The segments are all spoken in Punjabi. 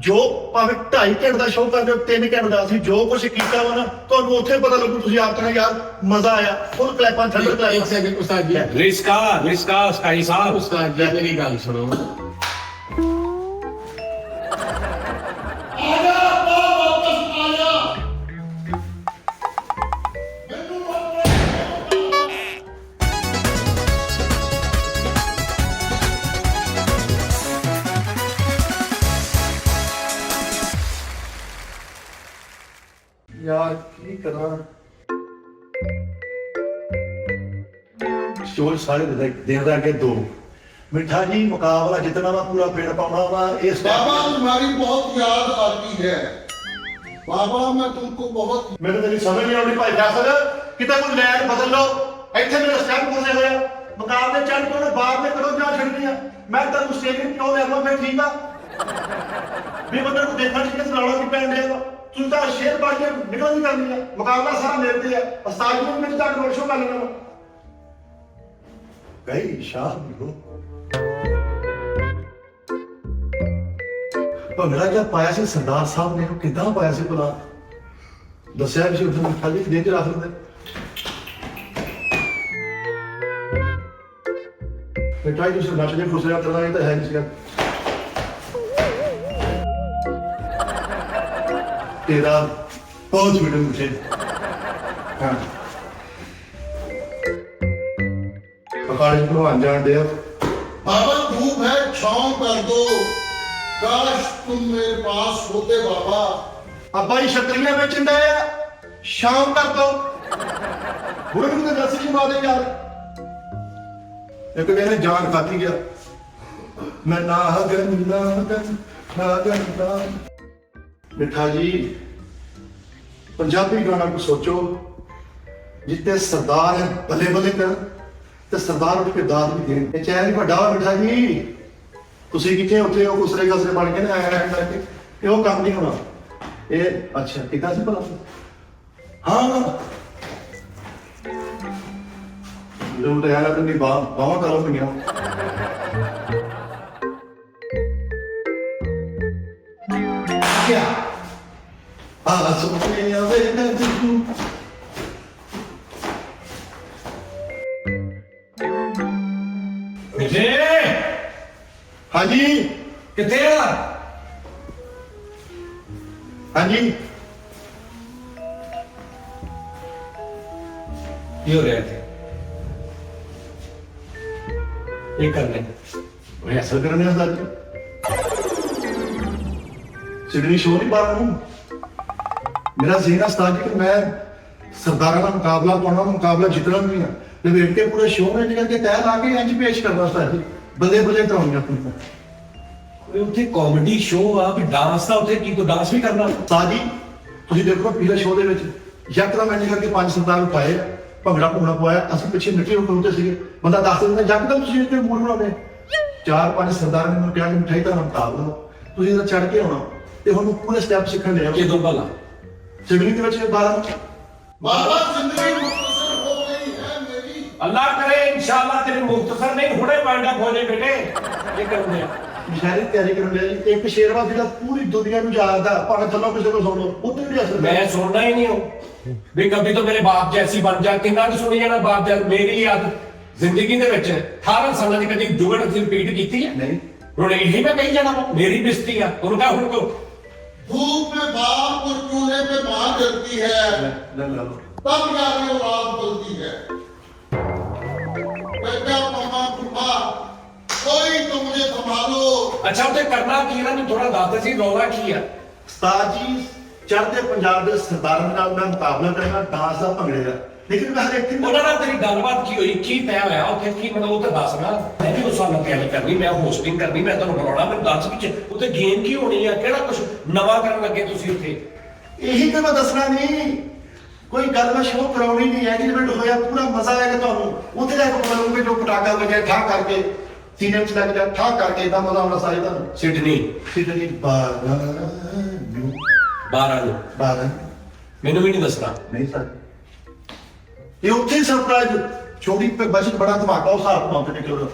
ਜੋ ਭਾਵੇਂ 2.5 ਘੰਟੇ ਦਾ ਸ਼ੋਅ ਕਰਦੇ ਹੋ 3 ਘੰਟੇ ਦਾ ਅਸੀਂ ਜੋ ਕੁਝ ਕੀਤਾ ਵਾ ਨਾ ਤੁਹਾਨੂੰ ਉੱਥੇ ਪਤਾ ਲੱਗੂ ਤੁਸੀਂ ਆਪ ਕਹਿਣਾ ਯਾਰ ਮਜ਼ਾ ਆਇਆ ਫੁੱਲ ਕਲੈਪਾਂ ਥੰਡਰ एक ਕਲੈਪਾਂ सेकंड उस्ताद जी रिस्का स्काई साहब उस्ताद जी मेरी गल सुनो यार की करा शोर सारे दिन दा के 2 मिठा जी मुकाबला जितना वा पूरा पेड़ पाउना वा इस बाबा तुम्हारी बहुत याद आती है बाबा मैं तुमको बहुत मेरे तेरी समझ नहीं आउंदी भाई फैसल किते कोई लैंड बदल लो ਇੱਥੇ ਮੇਰੇ ਸਟੈਪ ਫਸੇ ਹੋਏ ਆ ਮੁਕਾਬਲੇ ਚੱਲ ਕੇ ਬਾਹਰ ਨੇ ਕਰੋ ਜਾਂ ਛੱਡਣੀ ਆ ਮੈਂ ਤੈਨੂੰ ਸਟੇਡੀਅਮ ਕਿਉਂ ਲੈ ਆਵਾਂ ਫਿਰ ਠੀਕ ਆ ਵੀ ਬੰਦੇ ਨੂੰ ਦੇਖਣ ਚ ਕਿਸ ਰੌਲਾ ਕੀ ਪੈਣ ਡਿਆ ਵਾ ਤੂੰ ਤਾਂ ਸ਼ੇਰ ਬਣ ਕੇ ਨਿਕਲ ਨਹੀਂ ਕਰਨੀ ਆ ਮੁਕਾਬਲਾ ਸਾਰਾ ਮੇਰੇ ਤੇ ਆ ਉਸਤਾਦ ਜੀ ਨੇ ਤਾਂ ਰੋਡ ਸ਼ੋ ਕਰ ਲੈਣਾ ਗਈ ਸ਼ਾਮ ਨੂੰ ਭੰਗੜਾ ਜਿਹਾ ਪਾਇਆ ਸੀ ਸਰਦਾਰ ਸਾਹਿਬ ਨੇ ਕਿੱਦਾਂ ਪਾਇਆ ਸੀ ਭਲਾ ਦੱਸਿਆ ਵੀ ਸੀ ਉਸ ਨੂੰ ਖਾਲੀ ਦੇ ਕੇ ਰੱਖ ਲੈਂਦੇ ਮਿਠਾ ਜੀ ਤੁਸੀਂ ਨੱਚਦੇ ਖੁਸ਼ੀਆਂ ਕਰਨਾ ਇਹ ਤਾਂ ਹੈ ਨਹੀਂ ਸੀ तेरा बहुत बेटे मुझे हाँ पकाड़े भगवान जान दे बाबा धूप है छाँव कर दो काश तुम मेरे पास होते बाबा अब्बा ये छतरियां बेचन है शाम कर दो बुढ़े भी तो दस की बात है यार एक कहने जान खाती गया मैं ना मिठा जी पंजाबी गाना को सोचो जितने सरदार है बल्ले बल्ले कर ते सरदार उठ के दाद भी देन ये चैन बड़ा मिठा जी तुसी किथे उठे हो उसरे गसरे बन के ना ऐ करके ये वो काम नहीं होना ये अच्छा कितना सी भला हाँ जो तो यार अपनी बावा करो पिया क्या सोनिया वे तू विजय हाँ जी किथे आ हाँ जी ये हो रहे थे ये करने ऐसा करने सर सिडनी शो नहीं पा रहा हूँ मेरा ज़हन था कि मैं सरदारा का मुकाबला पाना मुकाबला जितना भी है लपेट के पूरे शो में निकल के तय ला के इंज पेश करना था बल्ले बल्ले कराऊंगा अपने ਉੱਥੇ ਕਾਮੇਡੀ ਸ਼ੋਅ ਆ ਵੀ ਡਾਂਸ ਦਾ ਉੱਥੇ ਕੀ ਕੋਈ ਡਾਂਸ ਵੀ ਕਰਨਾ ਸਾਜੀ ਤੁਸੀਂ ਦੇਖੋ ਪੀਲਾ ਸ਼ੋਅ ਦੇ ਵਿੱਚ ਯਕਦਮ ਮੈਂ ਨਿਕਲ ਕੇ 5 ਸਰਦਾਰ ਉਠਾਏ ਭੰਗੜਾ ਭੁੰਗੜਾ ਪਵਾਇਆ ਅਸੀਂ ਪਿੱਛੇ ਮਿੱਟੀ ਰੁਕਉਂਦੇ ਸੀਗੇ ਬੰਦਾ ਦੱਸ ਦਿੰਦਾ ਯਕਦਮ ਤੁਸੀਂ ਇੱਥੇ ਮੂਡ ਬਣਾਉਂਦੇ 4-5 ਸਰਦਾਰ ਨੇ ਮੈਨੂੰ ਕਿਹਾ ਕਿ ਮਿਠਾਈ ਦਾ ਮੁਕਾਬਲਾ ਤੁਸੀਂ ਇਹਦਾ ਚੜ ਕੇ ਆਉਣਾ ਤੇ ਹੁਣ ਪੂਰੇ ਸਟੈਪ ਸਿੱਖਣ ਲਿਆ ਕਿਦੋਂ ਭਲਾ ਸਿਡਨੀ ਦੇ ਵਿੱਚ 12 बाबा जिंदगी मुख्तसर हो गई है मेरी ਅੱਲਾਹ ਕਰੇ ਇਨਸ਼ਾਅੱਲਾ ਤੇਰੇ ਮੁਖਤਸਰ ਨਹੀਂ ਹੁਣੇ ਪਾਂਡਾ ਖੋਲੇ ਬੇਟੇ ਇਹ ਕਰਦੇ ਆ ਸ਼ਾਇਰੀ ਤਿਆਰੀ ਕਰਨ ਲਈ ਇੱਕ ਸ਼ੇਰਵਾ ਜਿਹੜਾ ਪੂਰੀ ਦੁਨੀਆ ਨੂੰ ਜਾਣਦਾ ਭਾਵੇਂ ਥੱਲੋਂ ਕਿਸੇ ਨੂੰ ਸੁਣ ਲਓ ਉੱਤੇ ਵੀ ਅਸਰ मैं सुनना ही नहीं हूँ भी कभी तो मेरे बाप जैसी बन जा किन्ना कुछ सुनी जाना बाप जैसी मेरी आदत जिंदगी ਦੇ ਵਿੱਚ 18 ਸਾਲਾਂ ਦੀ ਕਦੀ ਜੁਗੜ ਰਿਪੀਟ ਕੀਤੀ ਹੈ नहीं ਹੁਣ ਇਹੀ ਮੈਂ ਕਹੀ ਜਾਣਾ ਮੇਰੀ ਬਿਸਤੀ ਆ ਉਹਨੂੰ ਕਹ ਹੁਣ ਕੋ धूप में बाप और चूल्हे पे मां जलती है तब जाके औलाद बोलती है बेटा मामा बुढ़ा कोई तो मुझे संभालो ਅੱਛਾ ਉੱਥੇ ਕਰਨਾ ਕੀ ਇਹਨਾਂ ਨੂੰ ਥੋੜਾ ਦੱਸ ਸੀ ਰੌਲਾ ਕੀ ਆ ਉਸਤਾਦ ਜੀ ਚੜ੍ਹਦੇ ਪੰਜਾਬ ਦੇ ਸਰਦਾਰਾਂ ਨਾਲ ਮੈਂ ਮੁਕਾਬਲਾ ਕਰਨਾ ਡਾਂਸ ਦਾ ਭੰਗੜੇ ਦਾ ਲੇਕਿਨ ਮੈਂ ਹਰ ਇੱਕ ਉਹਨਾਂ ਨਾਲ ਤੇਰੀ ਗੱਲਬਾਤ ਕੀ ਹੋਈ ਕੀ ਤੈਅ ਹੋਇਆ ਉੱਥੇ ਕੀ ਮਤਲਬ ਉਹ ਤਾਂ ਦੱਸ ਨਾ ਮੈਂ ਵੀ ਉਸ ਨਾਲ ਤਿਆਰੀ ਕਰਨੀ ਮੈਂ ਹੋਸਟਿੰਗ ਕਰਨੀ ਮੈਂ ਤੁਹਾਨੂੰ ਬੁਲਾਉਣਾ ਮੈਨੂੰ ਦੱਸ ਵਿੱਚ ਉੱਥੇ ਗੇਮ ਕੀ ਹੋਣੀ ਆ ਕਿਹੜਾ ਕੁਝ ਨਵਾਂ ਕਰਨ ਲੱਗੇ ਤੁਸੀਂ ਉੱਥੇ ਇਹੀ ਤਾਂ ਮੈਂ ਦੱਸਣਾ ਨਹੀਂ ਕੋਈ ਗੱਲ ਮੈਂ ਸ਼ੋਅ ਕਰਾਉਣੀ ਨਹੀਂ ਐਗਰੀਮੈਂਟ ਹੋਇਆ ਪੂਰਾ ਮਜ਼ਾ ਆਏਗਾ ਤੁਹਾਨੂੰ ਉੱਥੇ ਜਾ ਕੇ ਬੋਲੂਗੇ ਜੋ ਪਟਾਕਾ ਵਜੇ ਠਾ ਕਰਕੇ ਸੀਨੇ ਵਿੱਚ ਲੱਗ ਜਾ ਠਾ ਕਰਕੇ ਇਦਾਂ ਮਜ਼ਾ ਆਉਣਾ ਸਾਰੇ ਤੁਹਾਨੂੰ ਸਿਡਨੀ ਸਿੱਧੀ 12 ਨੂੰ 12 ਮੈਨੂੰ ਵੀ ਨਹੀਂ ਦੱਸਣਾ ਨਹੀਂ ਸਰ ਇਹ ਉੱਥੇ ਸਰਪ੍ਰਾਈਜ਼ ਛੋਟੀ ਬਚਤ ਬੜਾ ਧਮਾਕਾ ਉਸ ਹਾਲ ਤੋਂ ਨਿਕਲਦਾ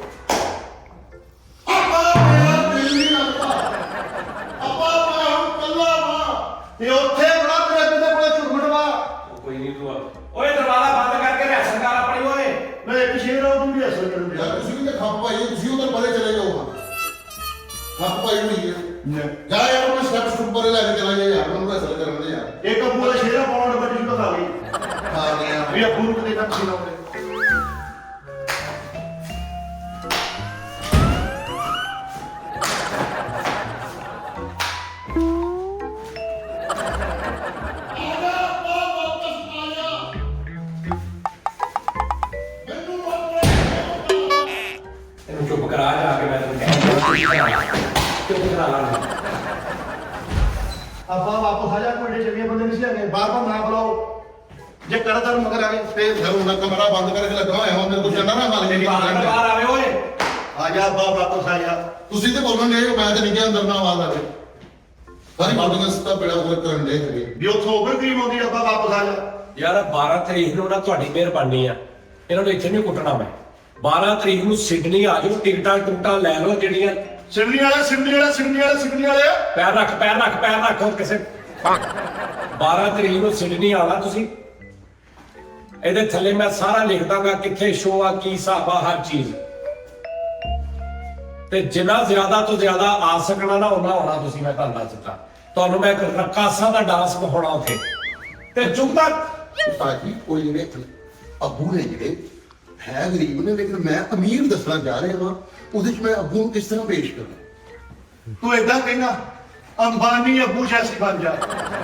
अब्बा मेरा दिल नहीं लगता अब्बा मैं ਮੈਂ ਇੱਕ ਸ਼ੇਰ ਆ ਉਹਨੂੰ ਵੀ ਅਸਰ ਕਰਨ ਯਾਰ ਦਿਆ ਤੁਸੀਂ ਵੀ ਤਾਂ ਖੱਪ ਪਾਈ ਤੁਸੀਂ ਉਧਰ ਪਰੇ ਚਲੇ ਜਾਓ ਖੱਪ ਪਾਈ ਹੋਈ ਹੈ ਜਾ ਯਾਰ ਮੈਂ ਸਟੈਪ ਸਟੂਪ ਪਰੇ ਲੈ ਕੇ ਚਲਾ ਜਾ ਯਾਰ ਮੈਨੂੰ ਅਸਲ ਕਰਨ ਦੇ ਯਾਰ ਇੱਕ ਅੱਬੂ ਦਾ ਸ਼ੇਰ ਆ ਪਾਉਣ ਨੰਬਰ ਜੀ ਤੋਂ ਖਾ ਗਈ ਖਾ ਗਿਆ ਵੀ ਅੱਬੂ ਨੂੰ ਕਿਤੇ ਨਾ ਸੀ ਲਾਉਂਦੇ ਇਹਨੂੰ ਚੁੱਪ ਕਰਾ ਜਾ ਕੇ ਮੈਂ ਤੈਨੂੰ ਕਹਿੰਦਾ ਚੁੱਪ ਕਰਾ ਲਾ ਆਪਾਂ ਵਾਪਸ ਆ ਜਾ ਕੋਈ ਚੰਗੇ ਬੰਦੇ ਨਹੀਂ ਸੀ ਆਗੇ ਬਾਰ ਬਾਰ ਨਾ ਬੁਲਾਓ ਜੇ ਕਰਦਾ ਮਗਰ ਆ ਗਏ ਤੇ ਫਿਰ ਉਹਨਾਂ ਕਮਰਾ ਬੰਦ ਕਰਕੇ ਲੱਗਾ ਹੋਇਆ ਹਾਂ ਮੇਰੇ ਕੋਲ ਚੰਨਾ ਨਾ ਹਾਲ ਨਹੀਂ ਬਾਹਰ ਆਵੇ ਓਏ ਆ ਜਾ ਅੱਬਾ ਵਾਪਸ ਆ ਜਾ ਤੁਸੀਂ ਤੇ ਬੋਲਣ ਦੇ ਮੈਂ ਤੇ ਨਹੀਂ ਕਿਹਾ ਅੰਦਰ ਨਾ ਆਵਾਜ਼ ਆਵੇ ਸਾਰੀ ਬਾਡੀਆਂ ਸਤਾ ਬੜਾ ਵਰਕ ਕਰਨ ਦੇ ਹੈਗੇ ਵੀ ਉੱਥੋਂ ਓਵਰ ਕਰੀਮ ਆਉਂਦੀ ਆ, ਅੱਬਾ ਵਾਪਸ ਆ ਜਾ ਯਾਰ 12 ਤਰੀਕ ਨੂੰ ਨਾ ਤੁਹਾਡੀ ਮਿਹਰਬਾਨੀ ਆ ਇਹਨਾਂ ਨੂੰ ਇੱਥੇ ਨਹੀਂ ਕੁੱਟਣਾ ਮੈਂ 12 ਤਰੀਕ ਨੂੰ ਸਿਡਨੀ ਆ ਜਾਓ ਟਿਕਟਾਂ ਲੈ ਲਓ ਜਿਹੜੀਆਂ ਸਿਡਨੀ ਵਾਲੇ ਪੈਰ ਰੱਖ ਹੋਰ ਕਿਸੇ 12 ਤਰੀਕ ਨੂੰ ਸਿਡਨੀ ਆਉਣਾ ਤੁਸੀਂ ਇਹਦੇ ਥੱਲੇ ਮੈਂ ਸਾਰਾ ਲਿਖ ਦਾਂਗਾ ਕਿੱਥੇ ਸ਼ੋਅ ਆ ਕੀ ਹਿਸਾਬ ਆ ਹਰ ਚੀਜ਼ ਤੇ ਜਿੰਨਾ ਜ਼ਿਆਦਾ ਤੋਂ ਜ਼ਿਆਦਾ ਆ ਸਕਣਾ ਨਾ ਉਹਨਾਂ ਹੋਣਾ ਤੁਸੀਂ ਮੈਂ ਤੁਹਾਨੂੰ ਦੱਸ ਦਿੱਤਾ ਤੁਹਾਨੂੰ ਮੈਂ ਇੱਕ ਰਕਾਸਾਂ ਦਾ ਡਾਂਸ ਵਿਖਾਉਣਾ ਉੱਥੇ ਤੇ ਚੁੱਪਾ ਸਾਜੀ ਕੋਈ ਜਿਹੜੇ ਅੱਬੂ ਨੇ ਜਿਹੜੇ ਹੈ ਗਰੀਬ ਨੇ ਲੇਕਿਨ ਮੈਂ ਅਮੀਰ ਦੱਸਣਾ ਜਾ ਰਿਹਾ ਹਾਂ ਉਹਦੇ ਚ ਮੈਂ ਅੱਬੂ ਨੂੰ ਕਿਸ ਤਰ੍ਹਾਂ ਪੇਸ਼ ਕਰਾਂ ਤੂੰ ਏਦਾਂ ਕਹਿਣਾ ਅੰਬਾਨੀ ਅੱਬੂ ਜੈਸੀ ਬਣ ਜਾ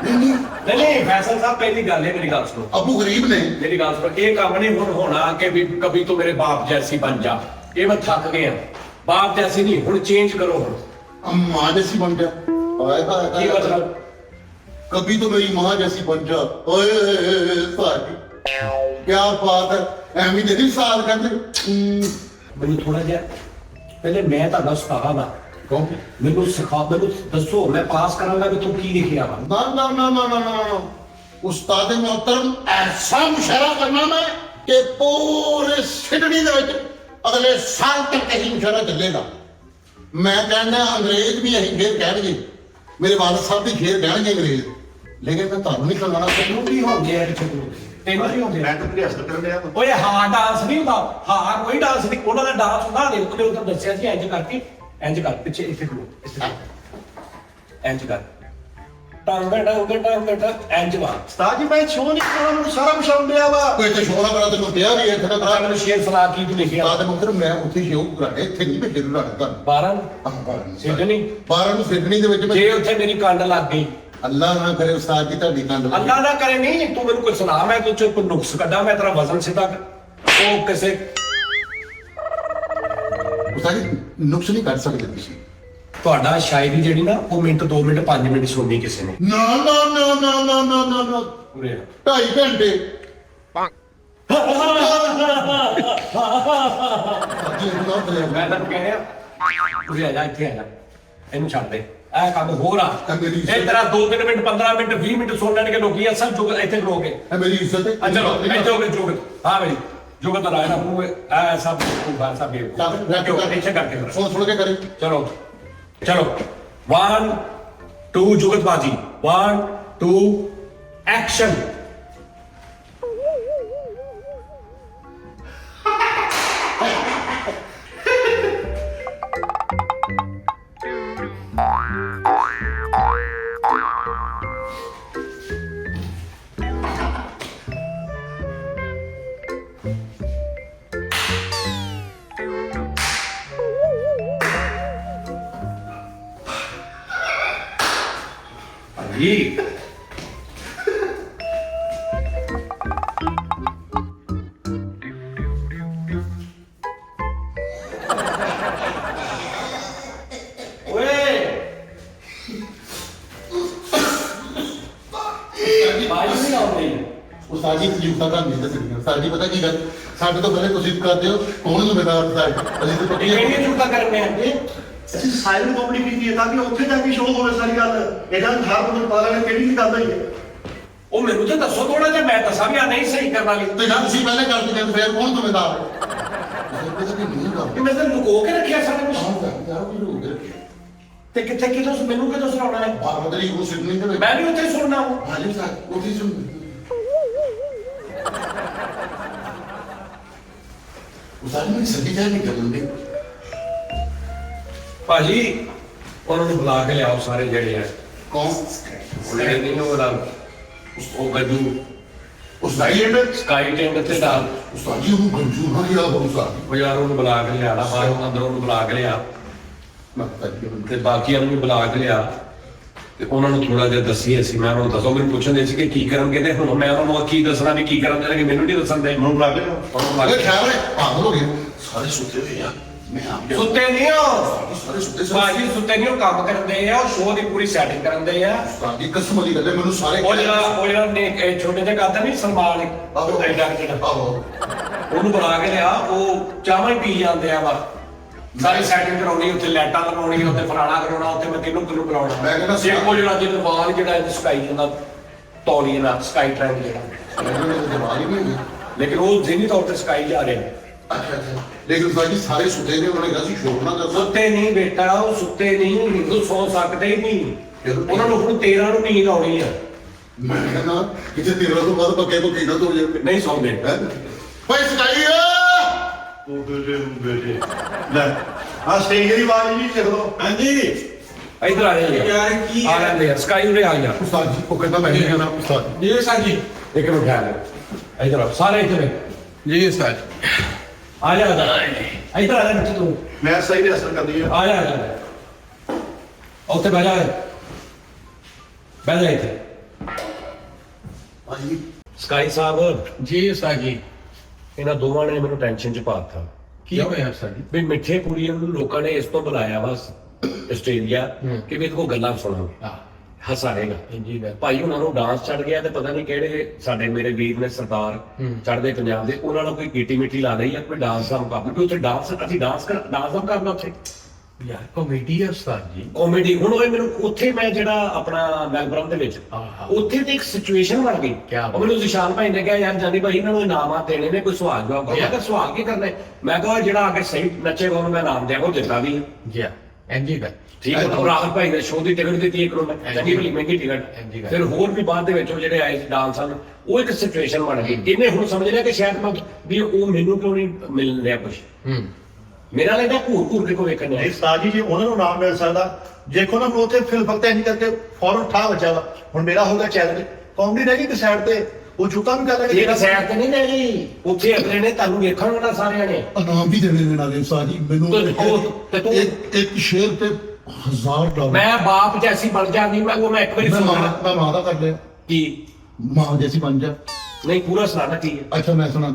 ਨਹੀਂ ਨਹੀਂ ਫੈਸਲ ਸਾਹਿਬ ਪਹਿਲੀ ਗੱਲ ਹੈ ਮੇਰੀ ਗੱਲ ਸੁਣੋ ਅੱਬੂ ਗਰੀਬ ਨੇ मेरी गाल सुनो ये काम नहीं हुन होना कि भी कभी तो मेरे बाप जैसी बन जा ये मैं थक गया बाप जैसी नहीं हुन चेंज करो हुन अम्मा जैसी बन जा की मतलब कभी तो मेरी माँ जैसी बन जा ओए साजी क्या बात है ਐਵੇਂ ਦੇ ਨਹੀਂ ਸਾਲ ਕਹਿੰਦੇ ਮੈਨੂੰ ਥੋੜਾ ਜਿਹਾ ਪਹਿਲੇ ਮੈਂ ਤੁਹਾਡਾ ਉਸਤਾਦ ਆ ਕੌਣ ਮੈਨੂੰ ਸਿਖਾ ਮੈਨੂੰ ਦੱਸੋ ਮੈਂ ਪਾਸ ਕਰਾਂਗਾ ਕਿ ਤੂੰ ਕੀ ਲਿਖਿਆ ਵਾ ਨਾ ਉਸਤਾਦ ਮੁਹਤਰਮ ਐਸਾ ਮੁਸ਼ਾਰਾ ਕਰਨਾ ਮੈਂ ਕਿ ਪੂਰੇ ਸਿਡਨੀ ਦੇ ਵਿੱਚ ਅਗਲੇ ਸਾਲ ਤੱਕ ਇਹ ਮੁਸ਼ਾਰਾ ਚੱਲੇਗਾ ਮੈਂ ਕਹਿੰਦਾ ਅੰਗਰੇਜ਼ ਵੀ ਇਹੀ ਖੇਡ ਕਹਿਣਗੇ ਮੇਰੇ ਵਾਲਦ ਸਾਹਿਬ ਵੀ ਖੇਡ ਕਹਿਣਗੇ ਅੰਗਰੇਜ਼ ਲੇਕਿਨ ਮੈਂ ਤੁਹਾਨੂੰ ਨਹੀਂ ਕਰਵਾਉਣਾ ਤੈਨੂੰ ਕੀ ਹੋ ਗਿਆ ਇੱਥੇ ਤੈਨੂੰ ਕੀ ਹੋ ਗਿਆ ਮੈਂ ਤਾਂ ਤੇਰੀ ਹਸਤ ਕਰਨ ਡਿਆ ਵਾਂ। ਓਏ ਹਾਂ ਡਾਂਸ ਨਹੀਂ ਹੁੰਦਾ ਹਾਂ ਕੋਈ ਡਾਂਸ ਨਹੀਂ ਉਹਨਾਂ ਦਾ ਡਾਂਸ ਹੁੰਦਾ ਨੇ ਉਹਨੇ ਉਧਰ ਦੱਸਿਆ ਸੀ ਇੰਜ ਕਰ ਪਿੱਛੇ ਇੱਥੇ ਖਲੋ ਇੰਜ ਕਰ ਟਾਂਗਾ ਇੰਜ ਵਾ ਉਸਤਾਦ ਜੀ ਮੈਂ ਸ਼ੋਅ ਨਹੀਂ ਕਰਾਉਣਾ ਮੈਨੂੰ ਸਾਰਾ ਕੁਛ ਆਉਣ ਡਿਆ ਵਾ ਕੋਈ ਤੇ ਸ਼ੋਰਾ ਕਰਾ ਤੈਨੂੰ ਕਿਹਾ ਨਹੀਂ ਇੱਥੇ ਨਾ ਤਾਂ ਕਰਾ ਮੈਨੂੰ ਸ਼ੇਰ ਸੁਣਾ ਕੀ ਤੂੰ ਲਿਖਿਆ ਉਸਤਾਦ ਮੁਹਤਰਮ ਮੈਂ ਉੱਥੇ ਸ਼ੋਅ ਕਰਾਣੇ ਇੱਥੇ ਨਹੀਂ ਭੇਜੇ ਨੂੰ ਰੱਖਦਾ 12 ਸਿਡਨੀ 12 ਨੂੰ ਸਿਡਨੀ ਦੇ ਵਿੱਚ ਮੈਂ ਜੇ ਉੱਥੇ ਮੇਰੀ ਕੰਡ ਲੱਗ ਗਈ ਅੱਲਾ ਨਾ ਕਰੇ ਉਸਤਾਦ ਜੀ ਤੁਹਾਡੀ ਕੰਨ ਲੱਗੇ। ਅੱਲਾ ਨਾ ਕਰੇ ਨਹੀਂ ਤੂੰ ਮੈਨੂੰ ਕੋਈ ਸੁਣਾ ਮੈਂ ਤੂੰ ਕੋਈ ਨੁਕਸ ਕੱਢਾਂ ਮੈਂ ਤੇਰਾ ਵਜ਼ਨ ਸਿੱਧਾ ਉਹ ਕਿਸੇ ਉਸਤਾਦ ਜੀ ਨੁਕਸ ਨਹੀਂ ਕੱਢ ਸਕਦੇ ਤੁਸੀਂ ਤੁਹਾਡਾ ਸ਼ਾਇਰੀ ਜਿਹੜੀ ਨਾ ਉਹ ਮਿੰਟ 2 ਮਿੰਟ 5 ਮਿੰਟ ਸੁਣਨੀ ਕਿਸੇ ਨੇ ਨਾ ਪੂਰੇ 2.5 ਘੰਟੇ ਮੈਂ ਤੈਨੂੰ ਕਹਿ ਰਿਹਾ ਪੂਰੇ ਆ ਜਾ ਇੱਥੇ ਆ ਜਾ ਇਹਨੂੰ ਛੱਡ ਦੇ ਇਹ ਕੰਮ ਹੋਰ ਆ ਇਹ ਤੇਰਾ 2-3 ਮਿੰਟ 15 ਮਿੰਟ 20 ਮਿੰਟ ਸੁਣ ਲੈਣਗੇ ਲੋਕੀ ਅਸਲ ਜੁਗਤ ਇੱਥੇ ਖਲੋਗੇ ਇਹ ਮੇਰੀ ਇੱਜ਼ਤ ਹੈ ਚਲੋ ਇੱਥੇ ਹੋ ਗਏ ਜੁਗਤ ਹਾਂ ਬਈ ਜੁਗਤ ਰਾਇ ਨਾ ਪੂਰੇ ਇਹ ਸਭ ਬਾਤ ਸਭ ਇਹ ਇੱਥੇ ਕਰਕੇ ਕਰੋ। ਸੁਣ ਕੇ ਕਰੇ चलो 1 2 जुगतबाजी 1 2 एक्शन जी ਉਸਤਾਦ ਜੀ ਜੁਗਤਾ ਦਾ ਨਹੀਂ ਦੱਸਣੀ ਉਸਤਾਦ ਜੀ ਪਤਾ ਕੀ ਗੱਲ ਸਾਡੇ ਤੋਂ ਪਹਿਲੇ ਤੁਸੀਂ ਕਰਦੇ ਹੋ ਕੌਣ ਜ਼ਿੰਮੇਦਾਰ ਉਸਤਾਦ ਅਸੀਂ ਤਾਂ ਪੱਕੀ ਕਿਹੜੀ ਜੁਗਤਾ ਕਰਨੇ ਆ ਅਸੀਂ ਸਾਇਲੈਂਟ ਕਾਮੇਡੀ ਕੀਤੀ ਹੈ ਤਾਂ ਕਿ ਉੱਥੇ ਜਾ ਕੇ ਸ਼ੋਅ ਹੋਵੇ ਸਾਰੀ ਗੱਲ ਇਹਦਾ ਹਰ ਬੰਦੇ ਨੂੰ ਪਤਾ ਲੱਗੇ ਕਿਹੜੀ ਗੱਲ ਹੈ ਉਹ ਮੈਨੂੰ ਤਾਂ ਦੱਸੋ ਥੋੜਾ ਜਿਹਾ ਮੈਂ ਦੱਸਾਂ ਵੀ ਆ ਨਹੀਂ ਸਹੀ ਕਰਨ ਵਾਲੀ ਤੇ ਜਦ ਤੁਸੀਂ ਪਹਿਲੇ ਕਰਦੇ ਜਾਂਦੇ ਫਿਰ ਕੌਣ ਜ਼ਿੰਮੇਦਾਰ ਹੈ ਪਤਾ ਕੀ ਨਹੀਂ ਕਿ ਕਰਦੇ ਮੈਂ ਤਾਂ ਲੁਕੋ ਕੇ ਰੱਖਿਆ ਸਾਰੇ ਕੁਝ ਆਹ ਯਾਰ ਕੀ ਹੋ ਗਿਆ ਤੇ ਕਿੱਥੇ ਕਿਦੋਂ ਮੈਨੂੰ ਕਿਦੋਂ ਸੁਣਾਉਣਾ ਹੈ ਬਾਹਰ ਉਹ ਸਿਡਨੀ ਦੇ ਵਿੱਚ ਮੈਂ ਵੀ ਉੱਥੇ ਸੁਣਨਾ ਹੂੰ ਹਾਲੀ ਸਾਹਿਬ ਉਹ ਵੀ ਸੁਣ ਉਸਤਾਦ ਜੀ ਸੱਜੀ ਜਾਈ ਨਹੀਂ ਕਰਨਦੇ ਭਾਜੀ ਉਹਨਾਂ ਨੂੰ ਬੁਲਾ ਕੇ ਲਿਆਓ ਸਾਰੇ ਜਿਹੜੇ ਆ ਕੌਣ ਉਹ ਜਿਹੜੇ ਨਹੀਂ ਉਹਦਾ ਉਹ ਗੱਡੂ ਉਸਤਾਦ ਜੀ ਸਕਾਈ ਟੈਂਟ ਤੇ ਡਾਲ ਉਸਤਾਦ ਜੀ ਉਹ ਗੰਜੂ ਨਾ ਯਾਰ ਉਸਤਾਦ ਉਹ ਯਾਰ ਉਹਨੂੰ ਬੁਲਾ ਕੇ ਲਿਆਣਾ ਬਾਹਰੋਂ ਅੰਦਰੋਂ ਉਹਨੂੰ ਬੁਲਾ ਕੇ ਲਿਆ ਤੇ ਬਾਕੀਆਂ ਨੂੰ ਵੀ ਬੁਲਾ ਕੇ ਲਿਆ ਤੇ ਉਹਨਾਂ ਨੂੰ ਥੋੜਾ ਜਿਹਾ ਦੱਸੀ ਅਸੀਂ ਮੈਂ ਉਹਨਾਂ ਨੂੰ ਦੱਸੋ ਮੈਨੂੰ ਪੁੱਛਦੇ ਸੀ ਕਿ ਕੀ ਕਰਨਗੇ ਤੇ ਹੁਣ ਮੈਂ ਉਹਨਾਂ ਨੂੰ ਕੀ ਦੱਸਣਾ ਵੀ ਕੀ ਕਰਨ ਦੇਣਗੇ ਮੈਨੂੰ ਨਹੀਂ ਦੱਸਣ ਦੇ ਉਹਨੂੰ ਲੱਗ ਗਿਆ ਉਹਨੂੰ ਲੱਗ ਅਰੇ ਗਿਆ। ਖਿਆਲ ਹੈ ਪਾਗਲ ਹੋ ਗਏ ਸਾਰੇ ਸੁੱਤੇ ਹੋਏ ਆ ਮੈਂ ਆਪ ਸੁੱਤੇ ਨਹੀਂ ਹੋ ਸਾਰੇ ਸੁੱਤੇ ਭਾਜੀ ਸੁੱਤੇ ਨਹੀਂ ਉਹ ਕੰਮ ਕਰਦੇ ਆ ਉਹ ਸ਼ੋਅ ਦੀ ਪੂਰੀ ਸੈਟਿੰਗ ਕਰਦੇ ਆ ਉਸਤਾਦ ਜੀ ਕਸਮ ਦੀ ਗੱਲ ਹੈ ਮੈਨੂੰ ਸਾਰੇ ਉਹ ਜਿਹੜਾ ਨੇ ਇਹ ਛੋਟੇ ਜਿਹੇ ਕਰਦਾ ਨਹੀਂ ਸਲਮਾਨ ਆਹੋ ਐਡਾ ਜਿਹੜਾ ਆਹੋ ਉਹਨੂੰ ਬੁਲਾ ਕੇ ਲਿਆ ਉਹ ਚਾਹਾਂ ਹੀ ਪੀ ਜਾਂਦੇ ਆ ਵਾ ਸਾਰੀ ਸੈਟਿੰਗ ਕਰਾਉਣੀ ਉੱਥੇ ਲਾਈਟਾਂ ਲਗਾਉਣੀ ਉੱਥੇ ਫਲਾਣਾ ਕਰਾਉਣਾ ਉੱਥੇ ਮੈਂ ਕਿਹਨੂੰ ਬੁਲਾਉਣਾ ਮੈਂ ਕਹਿੰਦਾ ਜੇ ਉਹ ਜਿਹੜਾ ਜਿਹਦੇ ਵਾਲ ਜਿਹੜਾ ਇਹ ਸਕਾਈ ਜਾਂਦਾ ਤੌਲੀਏ ਨਾਲ ਸਕਾਈ ਟ੍ਰੈਂਡ ਜਿਹੜਾ ਮੈਨੂੰ ਜਵਾਬ ਹੀ ਨਹੀਂ ਹੈ ਲੇਕਿਨ ਉਹ ਜ਼ਿਹਨੀ ਤੌਰ ਤੇ ਸਕਾਈ ਜਾ ਰਹੇ ਨੇ ਅੱਛਾ ਅੱਛਾ ਲੇਕਿਨ ਉਸਤਾਦ ਜੀ ਸਾਰੇ ਸੁੱਤੇ ਨੇ ਉਹਨਾਂ ਨੇ ਕਿਹਾ ਸੀ ਸ਼ੋਰ ਨਾ ਕਰਨਾ ਸੁੱਤੇ ਨਹੀਂ ਬੇਟਾ ਉਹ ਸੁੱਤੇ ਨਹੀਂ ਉਹ ਸੌ ਸਕਦੇ ਹੀ ਨਹੀਂ ਉਹਨਾਂ ਨੂੰ ਹੁਣ 13 ਨੂੰ ਨੀਂਦ ਆਉਣੀ ਆ ਮੈਂ ਕਹਿੰਦਾ ਕਿਤੇ 13 ਤੋਂ ਬਾਅਦ ਪੱਕੇ ਪੱਕੇ ਨਾ ਹੋ ਜਾਵੇ ਨਹੀਂ ਸੌਂਦੇ ਭਾਈ ਸਕਾਈ ਉਹ ਬੇਟੇ ਲੈ ਆ ਸਟੇਜ ਦੀ ਆਵਾਜ਼ ਨਹੀਂ ਚੱਕ ਦੋ ਹਾਂਜੀ ਇੱਧਰ ਆ ਜਾ ਯਾਰ ਕੀ ਆ ਲੈਂਦੇ ਆ ਸਕਾਈ ਉਰੇ ਆ ਜਾ ਉਸਤਾਦ ਜੀ ਉਹ ਕਹਿੰਦਾ ਮੈਂ ਨਹੀਂ ਕਹਿੰਦਾ ਉਸਤਾਦ ਜੀ ਉਸਤਾਦ ਜੀ ਇੱਕ ਮਿੰਟ ਖਿਆਲ ਇੱਧਰ ਆ ਸਾਰੇ ਇੱਧਰ ਜੀ ਉਸਤਾਦ ਆ ਜਾ ਇੱਧਰ ਆ ਜਾ ਬੱਚੇ ਤੂੰ ਮੈਂ ਸਹੀ ਦੇ ਅਸਰ ਕਰਦੀ ਆ ਆ ਜਾ ਉੱਥੇ ਬਹਿ ਜਾ ਬਹਿ ਜਾ ਇੱਥੇ ਹਾਂਜੀ ਸਕਾਈ ਸਾਹਿਬ ਜੀ ਉਸਤਾਦ ਜੀ ਇਹਨਾਂ ਦੋਵਾਂ ਨੇ ਮੈਨੂੰ ਟੈਨਸ਼ਨ ਚ ਪਾਤਾ ਕੀ ਹੋਇਆ ਉਸਤਾਦ ਜੀ ਵੀ ਮਿੱਠੇ ਕੁੜੀਆਂ ਨੂੰ ਲੋਕਾਂ ਨੇ ਇਸ ਤੋਂ ਬੁਲਾਇਆ ਬਸ ਆਸਟ੍ਰੇਲੀਆ ਕਿ ਵੀ ਇਹਦੇ ਕੋਲ ਗੱਲਾਂ ਸੁਣਾਂਗੇ ਹਾਂ ਹਸਾਰੇਗਾ ਜੀ ਗੱਲ ਭਾਈ ਉਹਨਾਂ ਨੂੰ ਡਾਂਸ ਚੜ ਗਿਆ ਤੇ ਪਤਾ ਨਹੀਂ ਕਿਹੜੇ ਸਾਡੇ ਮੇਰੇ ਵੀਰ ਨੇ ਸਰਦਾਰ ਚੜਦੇ ਪੰਜਾਬ ਦੇ ਉਹਨਾਂ ਨੂੰ ਕੋਈ ਕੀਟੀ ਮਿੱਟੀ ਲਾ ਲਈ ਆ ਕੋਈ ਡਾਂਸ ਦਾ ਮੁਕਾਬਲਾ ਕੋਈ ਉੱਥੇ ਡਾਂਸ ਅਸੀਂ ਡਾਂਸ ਦਾ ਕਰਨਾ ਉੱਥੇ ਯਾਰ ਕਾਮੇਡੀ ਹੈ ਉਸਤਾਦ ਜੀ ਕਾਮੇਡੀ ਹੁਣ ਉਹ ਮੈਨੂੰ ਉੱਥੇ ਮੈਂ ਜਿਹੜਾ ਆਪਣਾ ਮੈਲਬਰਨ ਦੇ ਵਿੱਚ ਹਾਂ। ਉੱਥੇ ਤੇ ਇੱਕ ਸਿਚੁਏਸ਼ਨ ਬਣ ਗਈ ਕਿਆ ਉਹ ਮੈਨੂੰ ਨਿਸ਼ਾਨ ਭਾਈ ਨੇ ਕਿਹਾ ਯਾਰ ਜਾਂਦੀ ਭਾਈ ਇਹਨਾਂ ਨੂੰ ਇਨਾਮਾਂ ਦੇਣੇ ਨੇ ਕੋਈ ਸਵਾਲ ਜਵਾਬ ਕਰੋ ਮੈਂ ਕਿਹਾ ਸਵਾਲ ਕੀ ਕਰਨੇ ਮੈਂ ਕਿਹਾ ਜਿਹੜਾ ਆ ਕੇ ਸਹੀ ਨੱਚੇਗਾ ਉਹਨੂੰ ਮੈਂ ਨਾਮ ਦਿਆਂਗਾ ਉਹ ਦਿੱਤਾ ਵੀ ਹੈ। ਜੀ ਐਂਜੀ ਗੱਲ ਠੀਕ ਹੈ ਉਹ ਰਾਹੁਲ ਭਾਈ ਨੇ ਸ਼ੋਅ ਦੀ ਟਿਕਟ ਦਿੱਤੀ ਇੱਕ ਨੂੰ ਮੈਂ ਚੰਗੀ ਭਲੀ ਮਹਿੰਗੀ ਟਿਕਟ ਫਿਰ ਹੋਰ ਵੀ ਬਾਅਦ ਦੇ ਵਿੱਚ ਉਹ ਜਿਹੜੇ ਆਏ ਸੀ ਡਾਂਸ ਹਨ ਉਹ ਇੱਕ ਸਿਚੁਏਸ਼ਨ ਬਣ ਗਈ ਇਹਨੇ ਹੁਣ ਸਮਝ ਲਿਆ ਕਿ ਸ਼ਾਇਦ ਮੈਂ ਵੀ ਉਹ ਮੈਨੂੰ ਕਿਉਂ ਨਹੀਂ ਮਿਲ ਰਿਹਾ ਕੁਝ ਮੇਰਾ ਲੱਗਦਾ ਘੂਰ ਕੇ ਕੋ ਵੇਖਣ ਨਹੀਂ ਨੇ ਉਸਤਾਦ ਜੀ ਉਹਨਾਂ ਨੂੰ ਨਾਮ ਮਿਲ ਸਕਦਾ ਦੇਖੋ ਨਾ ਉੱਥੇ ਫਿਲ ਫਕਤ ਨਹੀਂ ਕਰਕੇ ਫੌਰਨ ਠਾ ਬਚਾ ਵਾ ਹੁਣ ਮੇਰਾ ਹੋਗਾ ਚੈਲੰਜ ਕਾਮੇਡੀ ਰਹਿ ਗਈ ਕਿ ਸਾਈਡ ਤੇ ਉਹ ਜੁੱਤਾ ਵੀ ਕਰ ਲੈਣਗੇ ਇਹ ਸਾਈਡ ਤੇ ਨਹੀਂ ਨਹੀਂ ਉੱਥੇ ਅਗਲੇ ਨੇ ਤੁਹਾਨੂੰ ਵੇਖਣ ਵਾਲਾ ਸਾਰਿਆਂ ਨੇ ਨਾਮ ਵੀ ਦੇਣੇ ਨੇ ਨਾਲੇ ਉਸਤਾਦ ਜੀ ਮੈਨੂੰ ਤੇ ਤੂੰ ਇੱਕ ਸ਼ੇਰ ਤੇ $1000 ਮੈਂ ਬਾਪ ਜੈਸੀ ਬਣ ਜਾਂਦੀ ਮੈਂ ਉਹ ਮੈਂ ਇੱਕ ਵਾਰੀ ਸੁਣਾ ਮੈਂ ਮਾਂ ਦਾ ਕਰ ਲਿਆ ਕੀ ਮਾਂ ਜੈਸੀ ਬਣ ਜਾ ਨਹੀਂ ਪੂਰਾ ਸੁਣਾਣਾ ਕੀ ਹੈ अच्छा मैं सुना